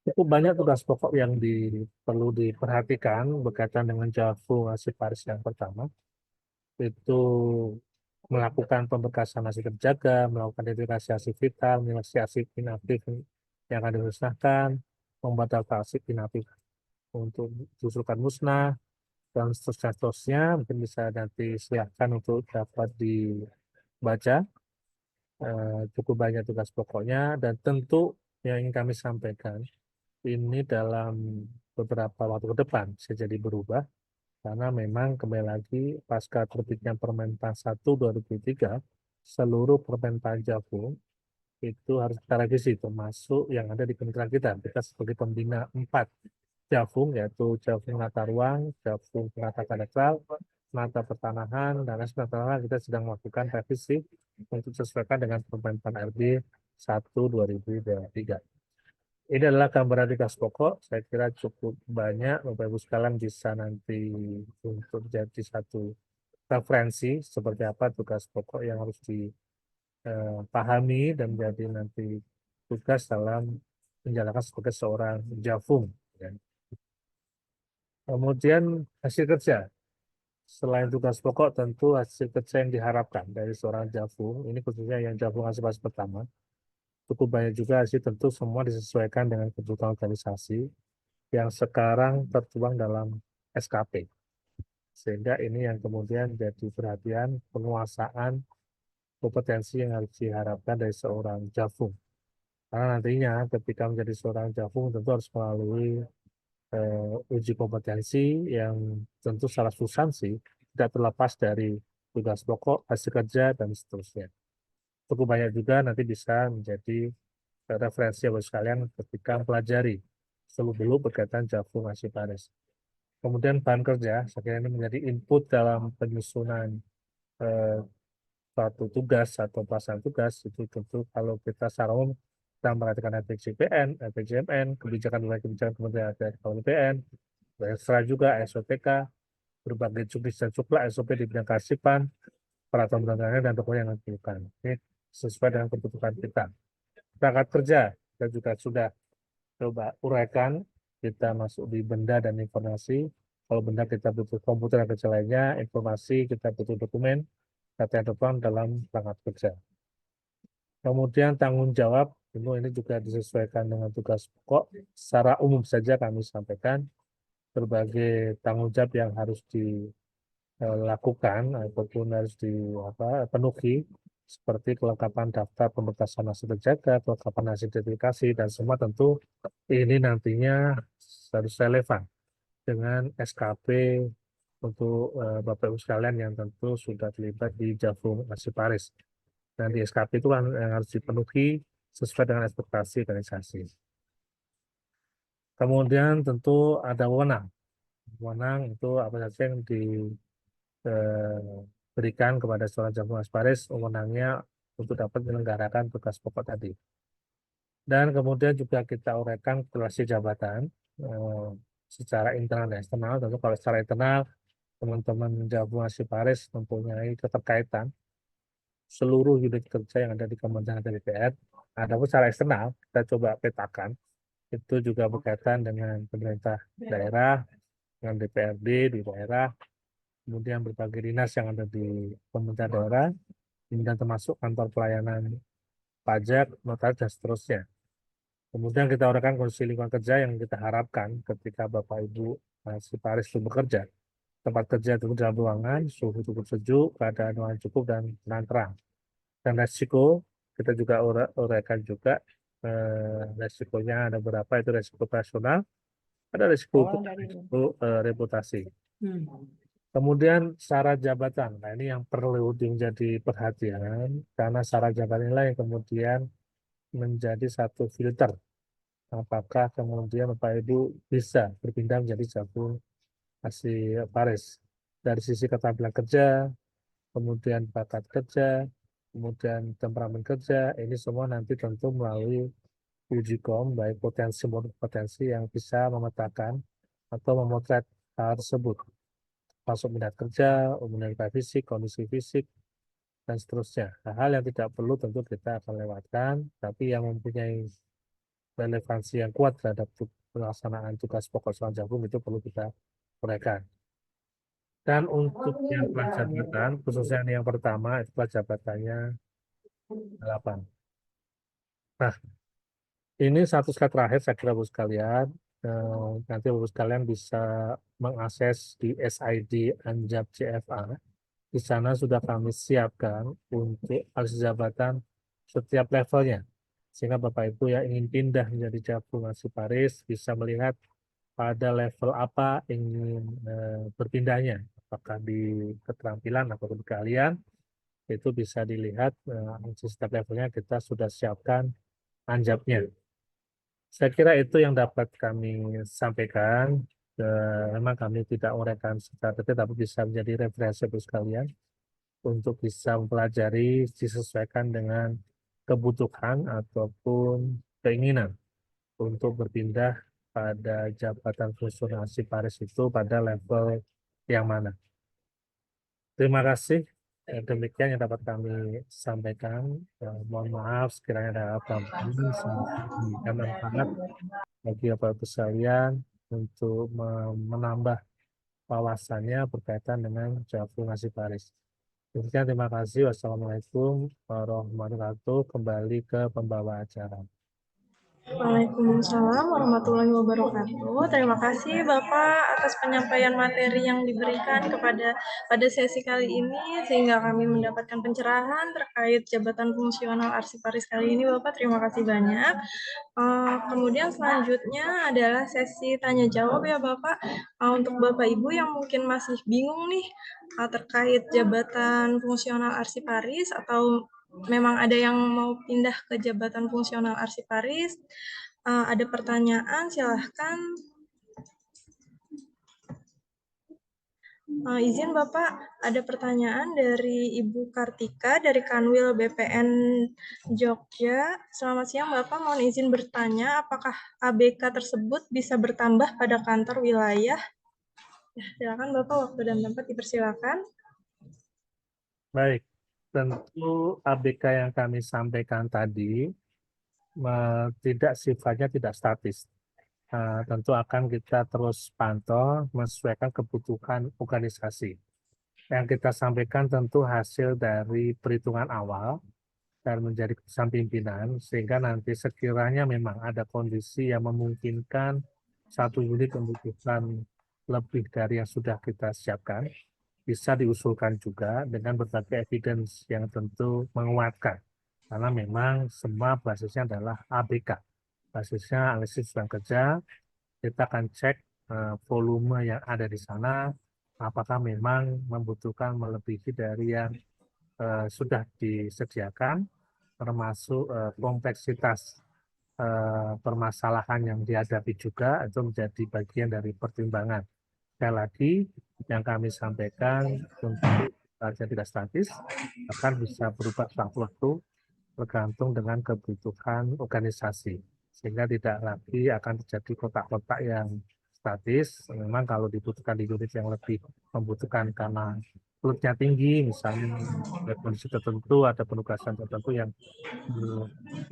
Cukup banyak tugas pokok yang perlu diperhatikan berkaitan dengan Javu Arsiparis yang pertama, itu melakukan pemberkasan hasil terjaga, melakukan identifikasi hasil vital, menyeleksi hasil inaktif yang akan dimusnahkan, membuat daftar hasil inaktif untuk diusulkan musnah, dan seterusnya. Mungkin bisa nanti silakan untuk dapat dibaca. Cukup banyak tugas pokoknya, dan tentu yang ingin kami sampaikan, ini dalam beberapa waktu ke depan bisa jadi berubah, karena memang kembali lagi pasca terbitnya Permenpan 1 2003, seluruh Permenpan Javu itu harus kita revisi, termasuk yang ada di kementerian kita. Kita sebagai pembina 4 Javung, yaitu Javung Penata Ruang, Javung Penata Kadastral, Penata Pertanahan, dan Penata kita sedang melakukan revisi untuk sesuaikan dengan Permenpan RB 1 2023. Ini adalah gambaran tugas pokok. Saya kira cukup banyak. Bapak Ibu sekalian bisa nanti untuk jadi satu referensi seperti apa tugas pokok yang harus dipahami dan menjadi nanti tugas dalam menjalankan sebagai seorang Javung. Kemudian hasil kerja. Selain tugas pokok, tentu hasil kerja yang diharapkan dari seorang Javung, ini khususnya yang Javung Arsiparis pertama, cukup banyak juga sih, tentu semua disesuaikan dengan kebutuhan organisasi yang sekarang tertuang dalam SKP. Sehingga ini yang kemudian jadi perhatian penguasaan kompetensi yang harus diharapkan dari seorang Javung. Karena nantinya ketika menjadi seorang Javung tentu harus melalui uji kompetensi yang tentu secara substansi tidak terlepas dari tugas pokok, hasil kerja, dan seterusnya. Cukup banyak juga nanti bisa menjadi referensi bagi sekalian ketika mempelajari seluk-beluk berkaitan Javung Arsiparis. Kemudian bahan kerja, saya kira ini menjadi input dalam penyusunan suatu tugas atau pelaksanaan tugas. Itu tentu kalau kita secara umum kita memperhatikan RPJMN, RPJMN, kebijakan Kementerian KPN, setelah juga SOPK, berbagai juknis dan cuplak SOP di bidang kearsipan, peraturan perundang-undangan, dan dokumen yang diperlukan. Ini sesuai dengan kebutuhan kita. Perangkat kerja, kita juga sudah coba uraikan, kita masuk di benda dan informasi. Kalau benda kita butuh komputer dan kerja lainnya, informasi kita butuh dokumen, data yang tertuang dalam perangkat kerja. Kemudian tanggung jawab, tentu ini juga disesuaikan dengan tugas pokok. Secara umum saja kami sampaikan berbagai tanggung jawab yang harus dilakukan ataupun harus dipenuhi, seperti kelengkapan daftar pemberkasan hasil terjaga, kelengkapan hasil identifikasi, dan semua tentu ini nantinya harus relevan dengan SKP untuk Bapak Ibu sekalian yang tentu sudah terlibat di Javung Arsiparis. Dan di SKP itu kan yang harus dipenuhi sesuai dengan ekspektasi organisasi. Kemudian tentu ada wewenang. Wewenang itu apa saja yang diberikan kepada seorang Javung Arsiparis, wewenangnya untuk dapat menyelenggarakan tugas pokok tadi. Dan kemudian juga kita uraikan relasi jabatan secara internal dan eksternal. Tentu kalau secara internal, teman-teman Javung Arsiparis mempunyai keterkaitan seluruh unit kerja yang ada di Kementerian dan DPR. Adapun secara eksternal, kita coba petakan, itu juga berkaitan dengan pemerintah daerah, dengan DPRD di daerah, kemudian berbagai dinas yang ada di pemerintah daerah, kemudian termasuk kantor pelayanan pajak, notaris, dan seterusnya. Kemudian kita uraikan kondisi lingkungan kerja yang kita harapkan ketika Bapak Ibu si Paris itu bekerja. Tempat kerja itu dalam ruangan, suhu cukup sejuk, keadaan ruangan cukup dan terang. Dan resiko kita juga uraikan juga resikonya ada berapa, itu resiko operasional, ada resiko hukum, dan resiko reputasi. Kemudian syarat jabatan. Nah, ini yang perlu menjadi perhatian karena syarat jabatan inilah yang kemudian menjadi satu filter. Apakah kemudian Bapak Ibu bisa berpindah menjadi Jabu Asi Paris dari sisi keterampilan kerja, kemudian bakat kerja, kemudian temperamen kerja, ini semua nanti tentu melalui uji kom, baik potensi maupun potensi yang bisa memetakan atau memotret hal tersebut, masuk minat kerja, umumnya fisik, kondisi fisik, dan seterusnya. Hal-hal yang tidak perlu tentu kita akan lewatkan, tapi yang mempunyai relevansi yang kuat terhadap pelaksanaan tugas pokok seorang Jagung itu perlu kita uraikan. Dan untuk yang kelas jabatan, khususnya yang pertama, itu kelas jabatannya 8. Nah, ini satu slide terakhir saya kira Bapak sekalian. Nanti Bapak sekalian bisa mengakses di SID Anjab CFA. Di sana sudah kami siapkan untuk alih jabatan setiap levelnya. Sehingga Bapak Ibu yang ingin pindah menjadi Jabu Asi Paris bisa melihat pada level apa ingin berpindahnya. Apakah di keterampilan atau di keahlian, itu bisa dilihat setiap levelnya kita sudah siapkan anjabnya. Saya kira itu yang dapat kami sampaikan. Memang kami tidak uraikan secara detail, tapi bisa menjadi referensi untuk sekalian untuk bisa mempelajari disesuaikan dengan kebutuhan ataupun keinginan untuk berpindah pada jabatan fungsional Asi Paris itu pada level yang mana. Terima kasih. Demikian yang dapat kami sampaikan. Mohon maaf sekiranya ada apa-apa. Semoga manfaat bagi Bapak Ibu sekalian untuk menambah wawasannya berkaitan dengan Jabu Asi Paris. Demikian, terima kasih. Wassalamualaikum warahmatullahi wabarakatuh. Kembali ke pembawa acara. Waalaikumsalam warahmatullahi wabarakatuh. Terima kasih Bapak atas penyampaian materi yang diberikan pada sesi kali ini sehingga kami mendapatkan pencerahan terkait jabatan fungsional Arsiparis kali ini Bapak. Terima kasih banyak. Kemudian selanjutnya adalah sesi tanya jawab ya Bapak. Untuk Bapak Ibu yang mungkin masih bingung nih terkait jabatan fungsional Arsiparis atau memang ada yang mau pindah ke jabatan fungsional Arsiparis, ada pertanyaan silahkan. Izin Bapak, ada pertanyaan dari Ibu Kartika dari Kanwil BPN Jogja. Selamat siang Bapak, mohon izin bertanya apakah ABK tersebut bisa bertambah pada kantor wilayah? Ya, silakan Bapak, waktu dan tempat dipersilakan. Baik, tentu ABK yang kami sampaikan tadi tidak sifatnya tidak statis. Tentu akan kita terus pantau menyesuaikan kebutuhan organisasi. Yang kita sampaikan tentu hasil dari perhitungan awal dan menjadi keputusan pimpinan, sehingga nanti sekiranya memang ada kondisi yang memungkinkan satu unit membutuhkan lebih dari yang sudah kita siapkan, bisa diusulkan juga dengan berbagai evidence yang tentu menguatkan. Karena memang semua basisnya adalah ABK. Basisnya analisis beban kerja, kita akan cek volume yang ada di sana, apakah memang membutuhkan melebihi dari yang sudah disediakan, termasuk kompleksitas permasalahan yang dihadapi juga, itu menjadi bagian dari pertimbangan. Sekali lagi, yang kami sampaikan untuk tidak statis, akan bisa berubah waktu tergantung dengan kebutuhan organisasi. Sehingga tidak lagi akan terjadi kotak-kotak yang statis. Memang kalau dibutuhkan di unit yang lebih membutuhkan karena load-nya tinggi, misalnya ada kondisi tertentu, ada penugasan tertentu yang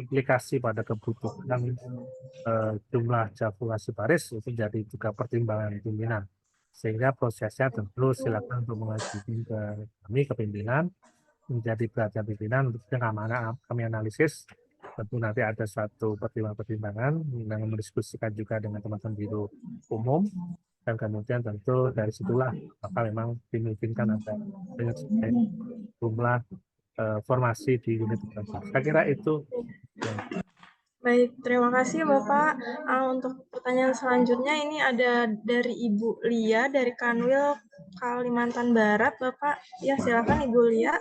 implikasi pada kebutuhan jumlah Jabu Asi Paris, itu jadi juga pertimbangan pimpinan. Sehingga prosesnya tentu silakan untuk mengajukan ke kami, ke pimpinan, menjadi perhatian pimpinan untuk kami analisis tentu nanti ada suatu pertimbangan-pertimbangan yang mendiskusikan juga dengan teman-teman biro umum, dan kemudian tentu dari situlah maka memang dimungkinkan ada penyesuaian jumlah formasi di unit tertentu. Saya kira itu yang Baik, terima kasih Bapak. Untuk pertanyaan selanjutnya ini ada dari Ibu Lia dari Kanwil Kalimantan Barat, Bapak. Ya, silakan Ibu Lia.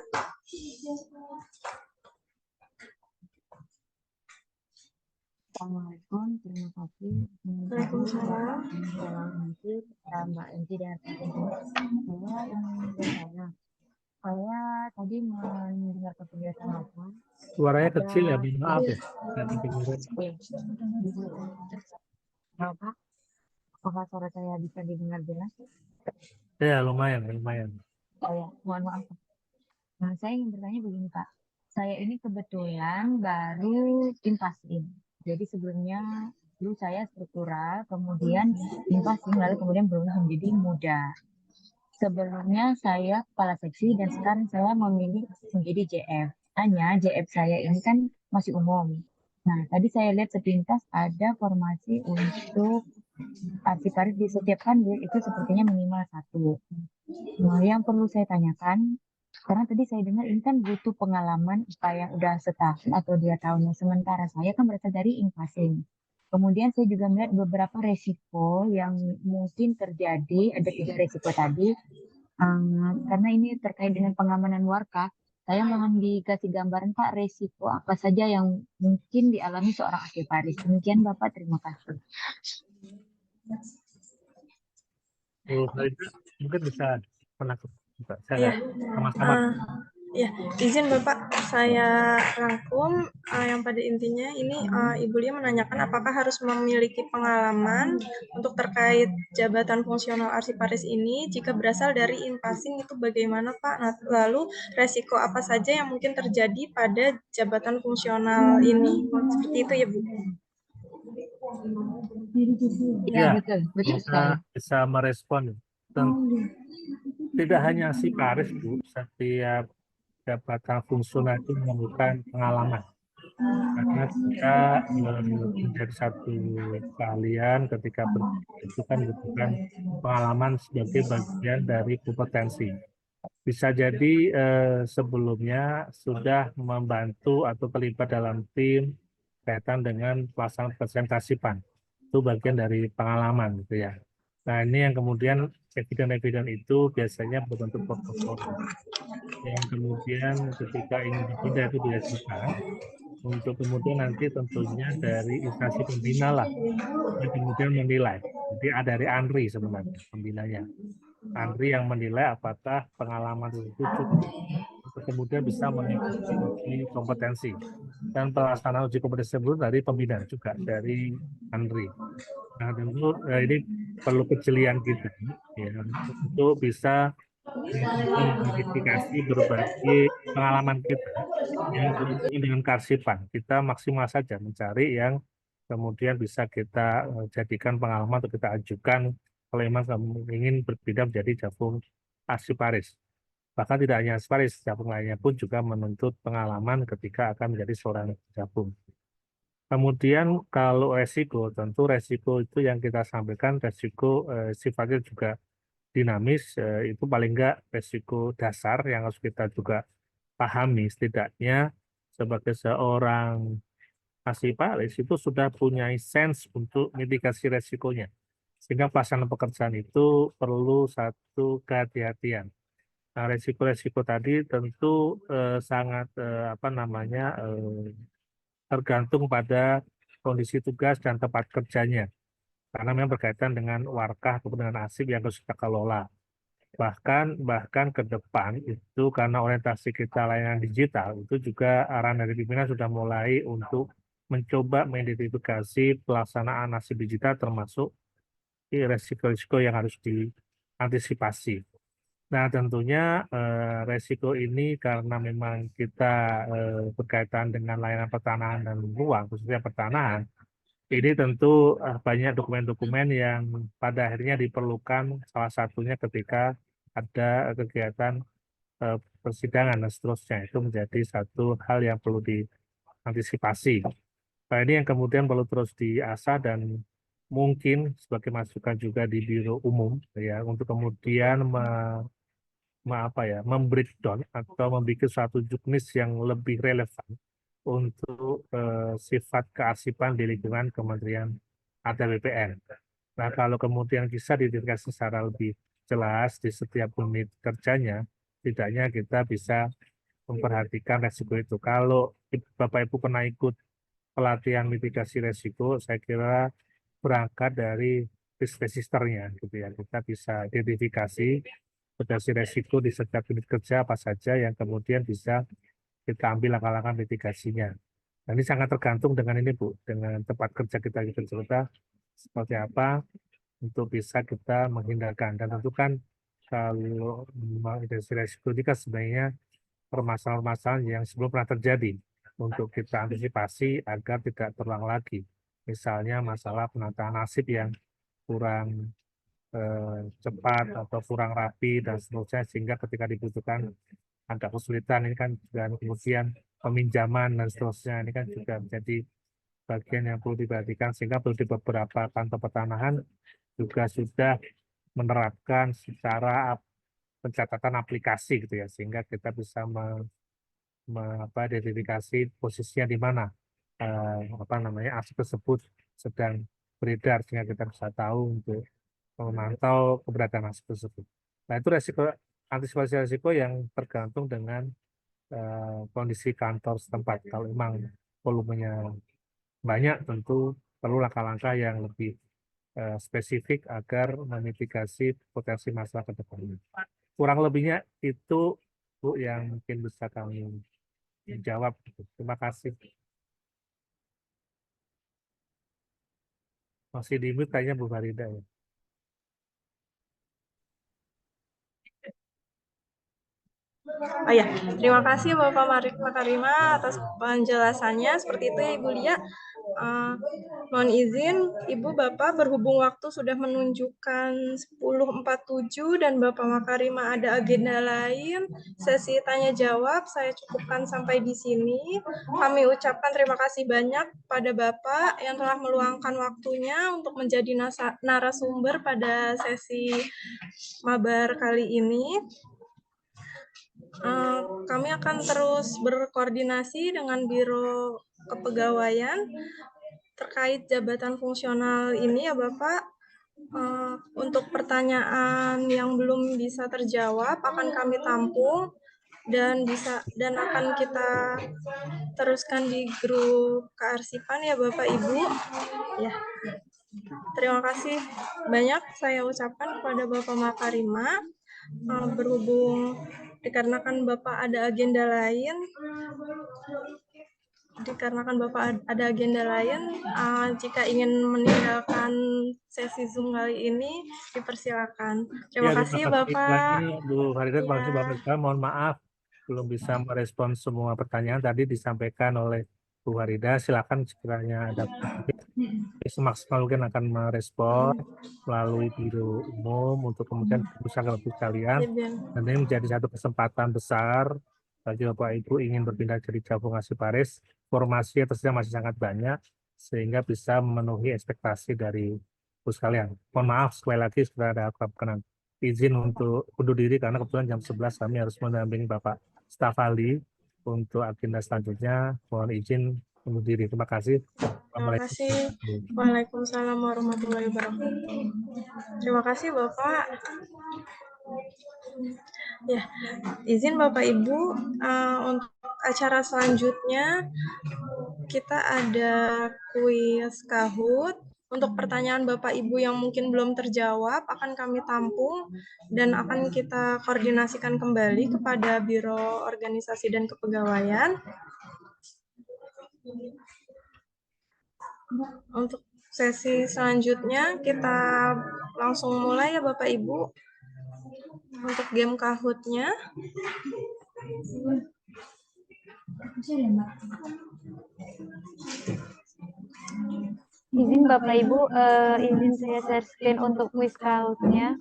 Assalamualaikum, terima kasih. Waalaikumsalam. Nanti Mbak Enci dan Pak Ibu. Saya ingin bertanya. Saya tadi mendengar penjelasan Bapak. suaranya kecil ya, Ada maaf ya. Saya dengar. Bapak, apakah suara saya bisa didengar jelas? Ya, lumayan. Oh ya, mohon maaf. Nah, saya ingin bertanya begini Pak. Saya ini kebetulan baru inpasin. Jadi sebelumnya dulu saya struktural, kemudian inpasin, lalu kemudian berubah menjadi muda. Sebelumnya saya kepala seksi dan sekarang saya memilih menjadi JF. Hanya JF saya ini kan masih umum. Nah, tadi saya lihat sepintas ada formasi untuk arsiparis di setiap kanwil itu sepertinya minimal 1. Nah, yang perlu saya tanyakan, karena tadi saya dengar ini kan butuh pengalaman yang udah setahun atau 2 tahun. Sementara saya kan berasal dari infasing. Kemudian saya juga melihat beberapa resiko yang mungkin terjadi, ada 3 resiko tadi. Karena ini terkait dengan pengamanan warga, saya mohon dikasih gambaran Pak, resiko apa saja yang mungkin dialami seorang arsiparis. Demikian Bapak, terima kasih. Mungkin bisa menangkap Iya. saya sama-sama. Ya, izin Bapak, saya rangkum yang pada intinya ini Ibu Lia menanyakan apakah harus memiliki pengalaman untuk terkait jabatan fungsional arsiparis ini. Jika berasal dari inpasing itu bagaimana Pak? Nah, lalu resiko apa saja yang mungkin terjadi pada jabatan fungsional ini? Seperti itu ya Bu. Ya, Ya, betul sekali. bisa merespon. Tidak hanya si Paris, Bu, setiap jabatan fungsional itu memerlukan pengalaman. Karena kita menjadi satu keahlian ketika itu kan membutuhkan pengalaman sebagai bagian dari kompetensi. Bisa jadi sebelumnya sudah membantu atau terlibat dalam tim kaitan dengan pelaksanaan presentasi PAN. Itu bagian dari pengalaman gitu ya. Nah, ini yang kemudian eviden-eviden itu biasanya berbentuk portofolio. Yang kemudian ketika ingin dipindah itu diajukan untuk kemudian nanti tentunya dari instansi pembina lah yang kemudian menilai. Jadi ada dari ANRI sebenarnya pembinanya. ANRI yang menilai apakah pengalaman itu cukup untuk kemudian bisa mengikuti uji kompetensi. Dan pelaksanaan uji kompetensi tersebut dari pembina juga, dari ANRI. Nah, tentu ini perlu kejelian kita ya, untuk bisa mengidentifikasi berbagai pengalaman kita yang berhubungan dengan kearsipan. Kita maksimal saja mencari yang kemudian bisa kita jadikan pengalaman atau kita ajukan kalau memang kamu ingin berpindah menjadi Japung arsiparis. Bahkan tidak hanya arsiparis, Japung lainnya pun juga menuntut pengalaman ketika akan menjadi seorang Japung. Kemudian kalau resiko, tentu resiko itu yang kita sampaikan resiko sifatnya juga dinamis, itu paling enggak resiko dasar yang harus kita juga pahami. Setidaknya sebagai seorang arsiparis itu sudah punya sense untuk mitigasi resikonya. Sehingga pelaksanaan pekerjaan itu perlu satu kehati-hatian. Nah, resiko-resiko tadi tentu sangat tergantung pada kondisi tugas dan tempat kerjanya. Karena memang berkaitan dengan warkah ataupun dengan arsip yang harus kita kelola. Bahkan ke depan itu karena orientasi kita layanan digital, itu juga arahan dari pimpinan sudah mulai untuk mencoba mengidentifikasi pelaksanaan arsip digital termasuk resiko-resiko yang harus diantisipasi. Nah, tentunya resiko ini karena memang kita berkaitan dengan layanan pertanahan dan ruang, khususnya pertanahan, ini tentu banyak dokumen-dokumen yang pada akhirnya diperlukan, salah satunya ketika ada kegiatan persidangan dan seterusnya. Itu menjadi satu hal yang perlu antisipasi. Nah, ini yang kemudian perlu terus diasah dan mungkin sebagai masukan juga di Biro Umum ya untuk kemudian membreakdown atau membuat suatu juknis yang lebih relevan untuk sifat kearsipan di lingkungan Kementerian ATR BPN. Nah, kalau kemudian bisa diidentifikasi secara lebih jelas di setiap unit kerjanya, setidaknya kita bisa memperhatikan resiko itu. Kalau Bapak Ibu pernah ikut pelatihan mitigasi resiko, saya kira berangkat dari risk registernya, gitu ya. Kita bisa identifikasi potensi resiko di setiap unit kerja apa saja yang kemudian bisa kita ambil langkah-langkah mitigasinya. Nah, ini sangat tergantung dengan ini, Bu, dengan tempat kerja kita seperti apa untuk bisa kita menghindarkan. Dan tentu kan kalau mengintegrasi resiko ini kan sebenarnya permasalahan-permasalahan yang sebelum pernah terjadi untuk kita antisipasi agar tidak terulang lagi. Misalnya masalah penataan nasib yang kurang cepat atau kurang rapi dan seterusnya, sehingga ketika dibutuhkan agak kesulitan ini kan, dan kemudian peminjaman dan seterusnya ini kan juga menjadi bagian yang perlu diperhatikan, sehingga perlu di beberapa kantor pertanahan juga sudah menerapkan secara pencatatan aplikasi gitu ya, sehingga kita bisa identifikasi posisinya di mana aset tersebut sedang beredar, sehingga kita bisa tahu untuk memantau keberadaan aset tersebut. Nah, itu antisipasi resiko yang tergantung dengan kondisi kantor setempat. Kalau memang volumenya banyak, tentu perlu langkah-langkah yang lebih spesifik agar memitigasi potensi masalah ke depannya. Kurang lebihnya itu, Bu, yang mungkin bisa kami jawab. Terima kasih. Masih di mute kayaknya Bu Farida ya. Oh ya, terima kasih Bapak Makarima atas penjelasannya. Seperti itu ya Ibu Lia. Mohon izin Ibu Bapak, berhubung waktu sudah menunjukkan 10.47 dan Bapak Makarima ada agenda lain, sesi tanya jawab saya cukupkan sampai di sini. Kami ucapkan terima kasih banyak pada Bapak yang telah meluangkan waktunya untuk menjadi narasumber pada sesi mabar kali ini. Kami akan terus berkoordinasi dengan Biro Kepegawaian terkait jabatan fungsional ini ya Bapak. Untuk pertanyaan yang belum bisa terjawab akan kami tampung dan akan kita teruskan di grup kearsipan ya Bapak Ibu. Ya. Terima kasih banyak saya ucapkan kepada Bapak Makarima. Berhubung dikarenakan Bapak ada agenda lain, jika ingin meninggalkan sesi Zoom kali ini, dipersilakan. Terima kasih Bapak. Lagi, Bu Farida, terima kasih Ya. Bapak. Mohon maaf belum bisa merespon semua pertanyaan tadi disampaikan oleh Bu Farida. Silakan sekiranya ada semaksimal mungkin akan merespon melalui Biro Umum untuk kemudian bisa lebih kalian. Dan ini menjadi satu kesempatan besar bagi Bapak Ibu ingin berpindah jadi gabungan Siparis. Formasi tersebut masih sangat banyak sehingga bisa memenuhi ekspektasi dari Ibu sekalian. Mohon maaf sekali lagi sudah ada keberkenan izin untuk undur diri karena kebetulan jam 11 kami harus mendampingi Bapak Staf Ahli untuk agenda selanjutnya. Mohon izin undur diri. Terima kasih. Terima kasih. Waalaikumsalam warahmatullahi wabarakatuh. Terima kasih Bapak. Ya, izin Bapak Ibu, untuk acara selanjutnya kita ada kuis Kahoot. Untuk pertanyaan Bapak Ibu yang mungkin belum terjawab akan kami tampung dan akan kita koordinasikan kembali kepada Biro Organisasi dan Kepegawaian. Untuk sesi selanjutnya kita langsung mulai ya Bapak Ibu. Untuk game Kahoot-nya. Izin Bapak Ibu, izin saya share screen untuk quiz Kahoot-nya.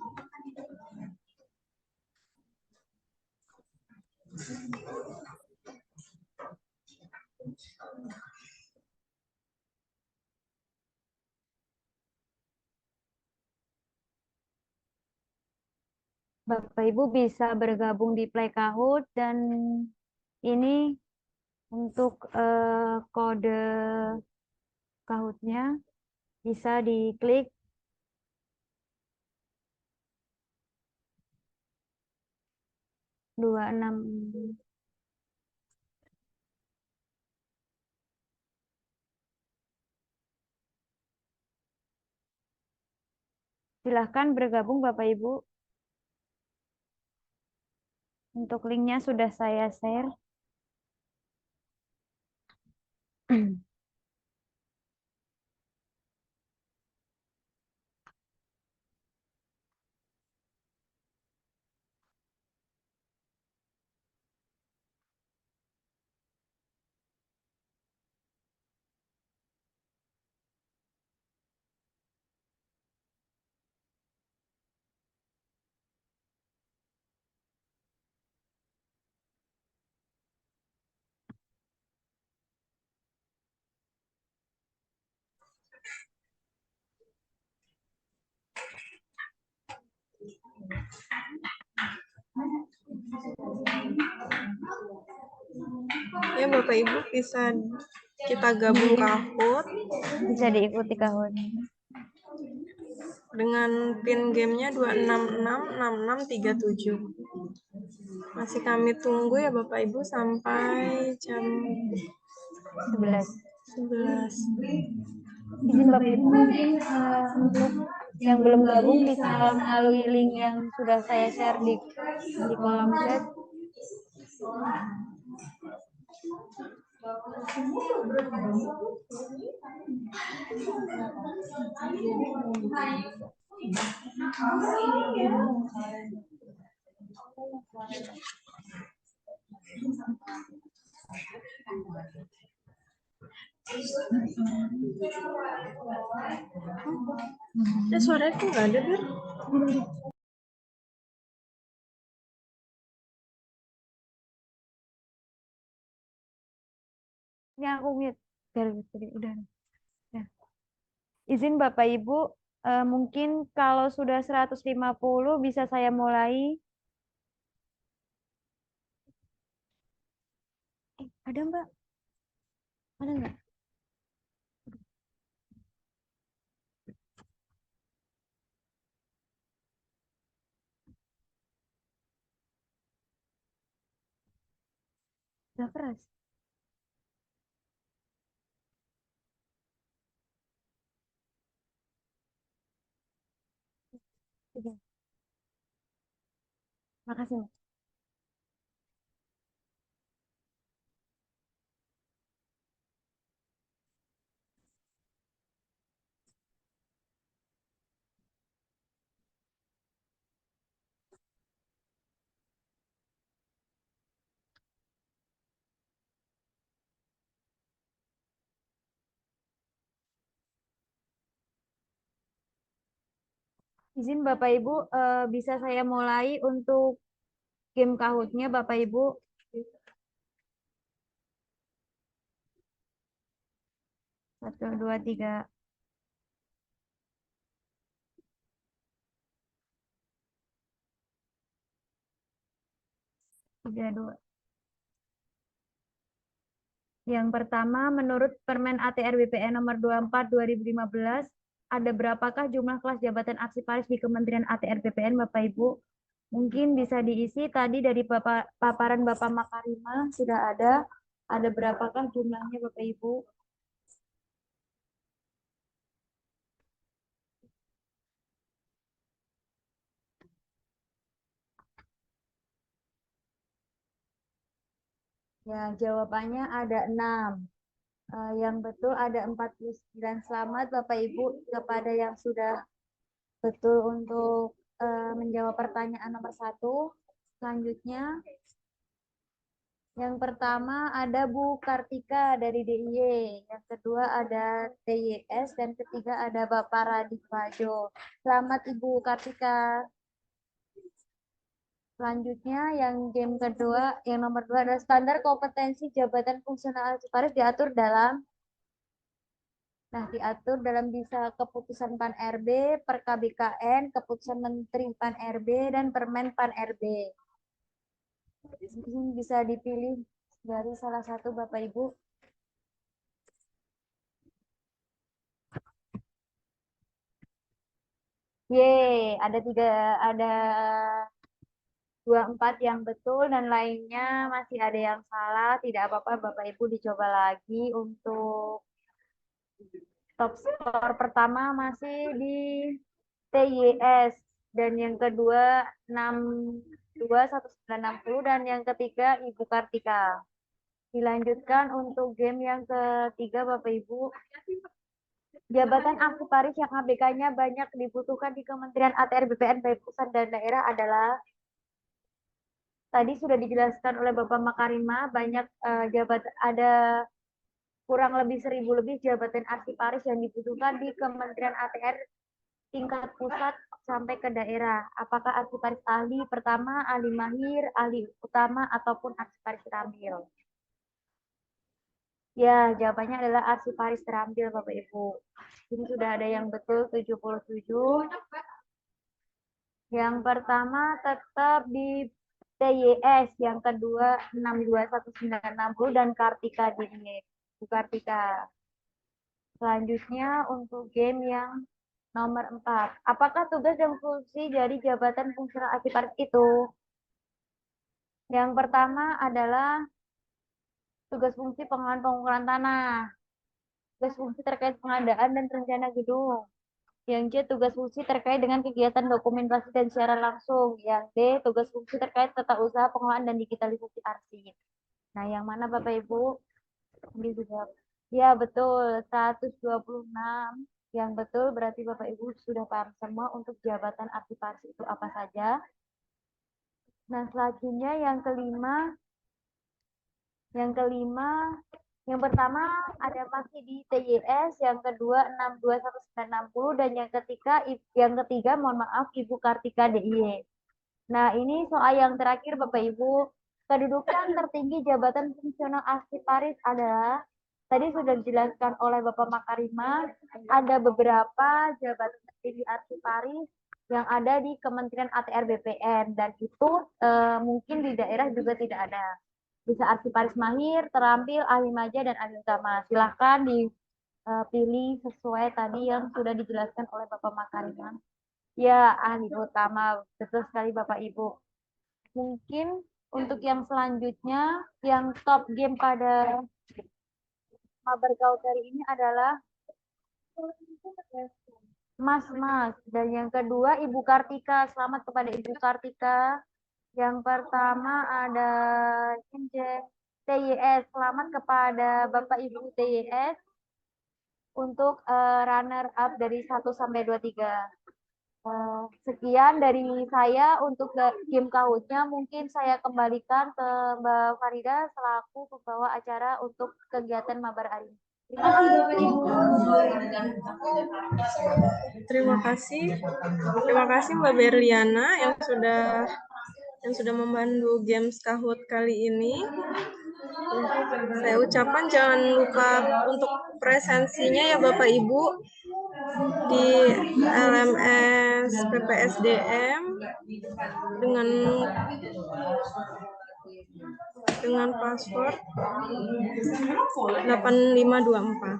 Bapak Ibu bisa bergabung di Play Kahoot dan ini untuk kode Kahootnya bisa diklik 26. Silahkan bergabung Bapak Ibu. Untuk linknya sudah saya share. Ya, Bapak Ibu bisa kita gabung Kahoot Bisa diikuti Kahoot. dengan pin gamenya 2666637. Masih kami tunggu ya Bapak Ibu sampai jam 11. 11. Izin Bapak Ibu mungkin untuk yang belum gabung bisa melalui link yang sudah saya share di kolom chat. Ya, suaranya kok nggak ada, Bir? Ini aku mute. Dari udah. Ya. Izin Bapak Ibu, mungkin kalau sudah 150 bisa saya mulai. Ada Mbak? Ada nggak? Udah keras. Udah. Makasih Mbak. Izin Bapak Ibu, bisa saya mulai untuk game Kahoot-nya Bapak Ibu. Satu, dua, tiga. Tiga, dua. Yang pertama, menurut Permen ATR BPN nomor 24 2015, ada berapakah jumlah kelas jabatan arsiparis di Kementerian ATR BPN Bapak Ibu? Mungkin bisa diisi tadi dari paparan Bapak Makarima sudah ada. Ada berapakah jumlahnya Bapak Ibu? Ya, jawabannya ada 6. Yang betul ada 49. Selamat Bapak Ibu kepada yang sudah betul untuk menjawab pertanyaan nomor 1. Selanjutnya, yang pertama ada Bu Kartika dari DIY, yang kedua ada TYS, dan ketiga ada Bapak Radikwajo. Selamat Ibu Kartika. Selanjutnya yang game kedua, yang nomor 2 adalah standar kompetensi jabatan fungsional arsiparis diatur dalam Nah, diatur dalam bisa keputusan Pan RB, per KBKN, keputusan Menteri Pan RB, dan Permen Pan RB. Mungkin bisa dipilih dari salah satu Bapak Ibu. Ada 24 yang betul dan lainnya masih ada yang salah. Tidak apa-apa Bapak Ibu dicoba lagi untuk top skor pertama masih di TYS dan yang kedua 621960 dan yang ketiga Ibu Kartika. Dilanjutkan untuk game yang ketiga Bapak Ibu. Jabatan akseparis yang ABK-nya banyak dibutuhkan di Kementerian ATR BPN baik pusat dan daerah adalah tadi sudah dijelaskan oleh Bapak Makarima, banyak ada kurang lebih 1000 lebih jabatan arsiparis yang dibutuhkan di Kementerian ATR tingkat pusat sampai ke daerah. Apakah arsiparis ahli pertama, ahli mahir, ahli utama, ataupun arsiparis terampil? Ya, jawabannya adalah arsiparis terampil, Bapak Ibu. Ini sudah ada yang betul 77. Yang pertama tetap di TYS, yang kedua 621960 dan Kartika Dini. Bu Kartika. Selanjutnya untuk game yang nomor 4. Apakah tugas dan fungsi dari jabatan fungsional arsiparis itu? Yang pertama adalah tugas fungsi pengelolaan pengukuran tanah. Tugas fungsi terkait pengadaan dan rencana gedung. Yang C, tugas fungsi terkait dengan kegiatan dokumentasi dan siaran langsung. Yang D, tugas fungsi terkait tata usaha pengelolaan dan digitalisasi arsip. Nah, yang mana Bapak Ibu? Ini sudah. Ya, betul. 126. Yang betul berarti Bapak Ibu sudah paham semua untuk jabatan arsiparis itu apa saja. Nah, selanjutnya yang kelima. Yang pertama ada masih di TYS, yang kedua 621960 dan yang ketiga mohon maaf Ibu Kartika DIY. Nah, ini soal yang terakhir Bapak Ibu. Kedudukan tertinggi jabatan fungsional arsiparis adalah tadi sudah dijelaskan oleh Bapak Makarima, ada beberapa jabatan tertinggi arsiparis yang ada di Kementerian ATR BPN dan itu mungkin di daerah juga tidak ada. Bisa arsiparis mahir, terampil, ahli maja, dan ahli utama. Silahkan dipilih sesuai tadi yang sudah dijelaskan oleh Bapak Makarima. Ya, ahli utama. Betul sekali Bapak Ibu. Mungkin untuk yang selanjutnya, yang top game pada Mabar Gauteri ini adalah Mas. Dan yang kedua Ibu Kartika. Selamat kepada Ibu Kartika. Yang pertama ada TYS. Selamat kepada Bapak Ibu TYS untuk runner up dari 1 sampai 23. Sekian dari saya untuk game Kahoot-nya. Mungkin saya kembalikan ke Mbak Farida selaku pembawa acara untuk kegiatan Mabar hari ini. Terima kasih. Terima kasih Mbak Berliana yang sudah memandu games Kahoot kali ini. Saya ucapkan jangan lupa untuk presensinya ya Bapak Ibu di LMS PPSDM dengan password 8524.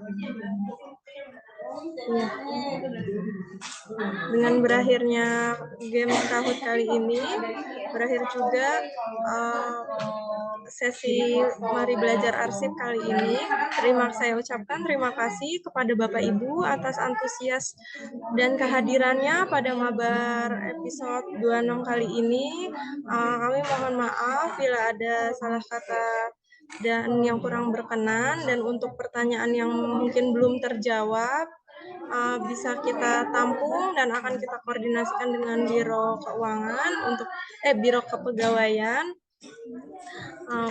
Ya. Dengan berakhirnya game Kahoot kali ini, berakhir juga sesi Mari Belajar Arsip kali ini. Saya ucapkan terima kasih kepada Bapak Ibu atas antusias dan kehadirannya pada Mabar episode 26 kali ini. Kami mohon maaf bila ada salah kata dan yang kurang berkenan, dan untuk pertanyaan yang mungkin belum terjawab bisa kita tampung dan akan kita koordinasikan dengan Biro Keuangan Biro Kepegawaian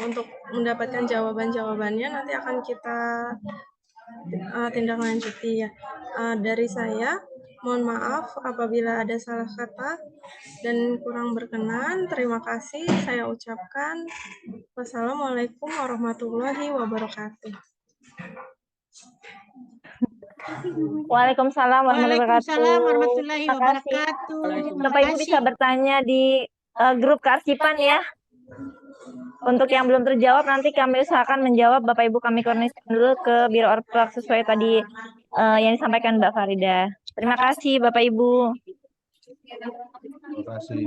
untuk mendapatkan jawaban-jawabannya. Nanti akan kita tindak lanjuti ya. Dari saya mohon maaf apabila ada salah kata dan kurang berkenan. Terima kasih saya ucapkan. Wassalamualaikum warahmatullahi wabarakatuh. Waalaikumsalam warahmatullahi Waalaikumsalam wabarakatuh. warahmatullahi Terima kasih. wabarakatuh. Terima Bapak Ibu bisa kasih. bertanya di grup kearsipan ya. Untuk yang belum terjawab nanti kami usahakan menjawab. Bapak Ibu kami koordinasikan dulu ke Biro Orplak sesuai tadi yang disampaikan Mbak Farida. Terima kasih Bapak Ibu. Terima kasih.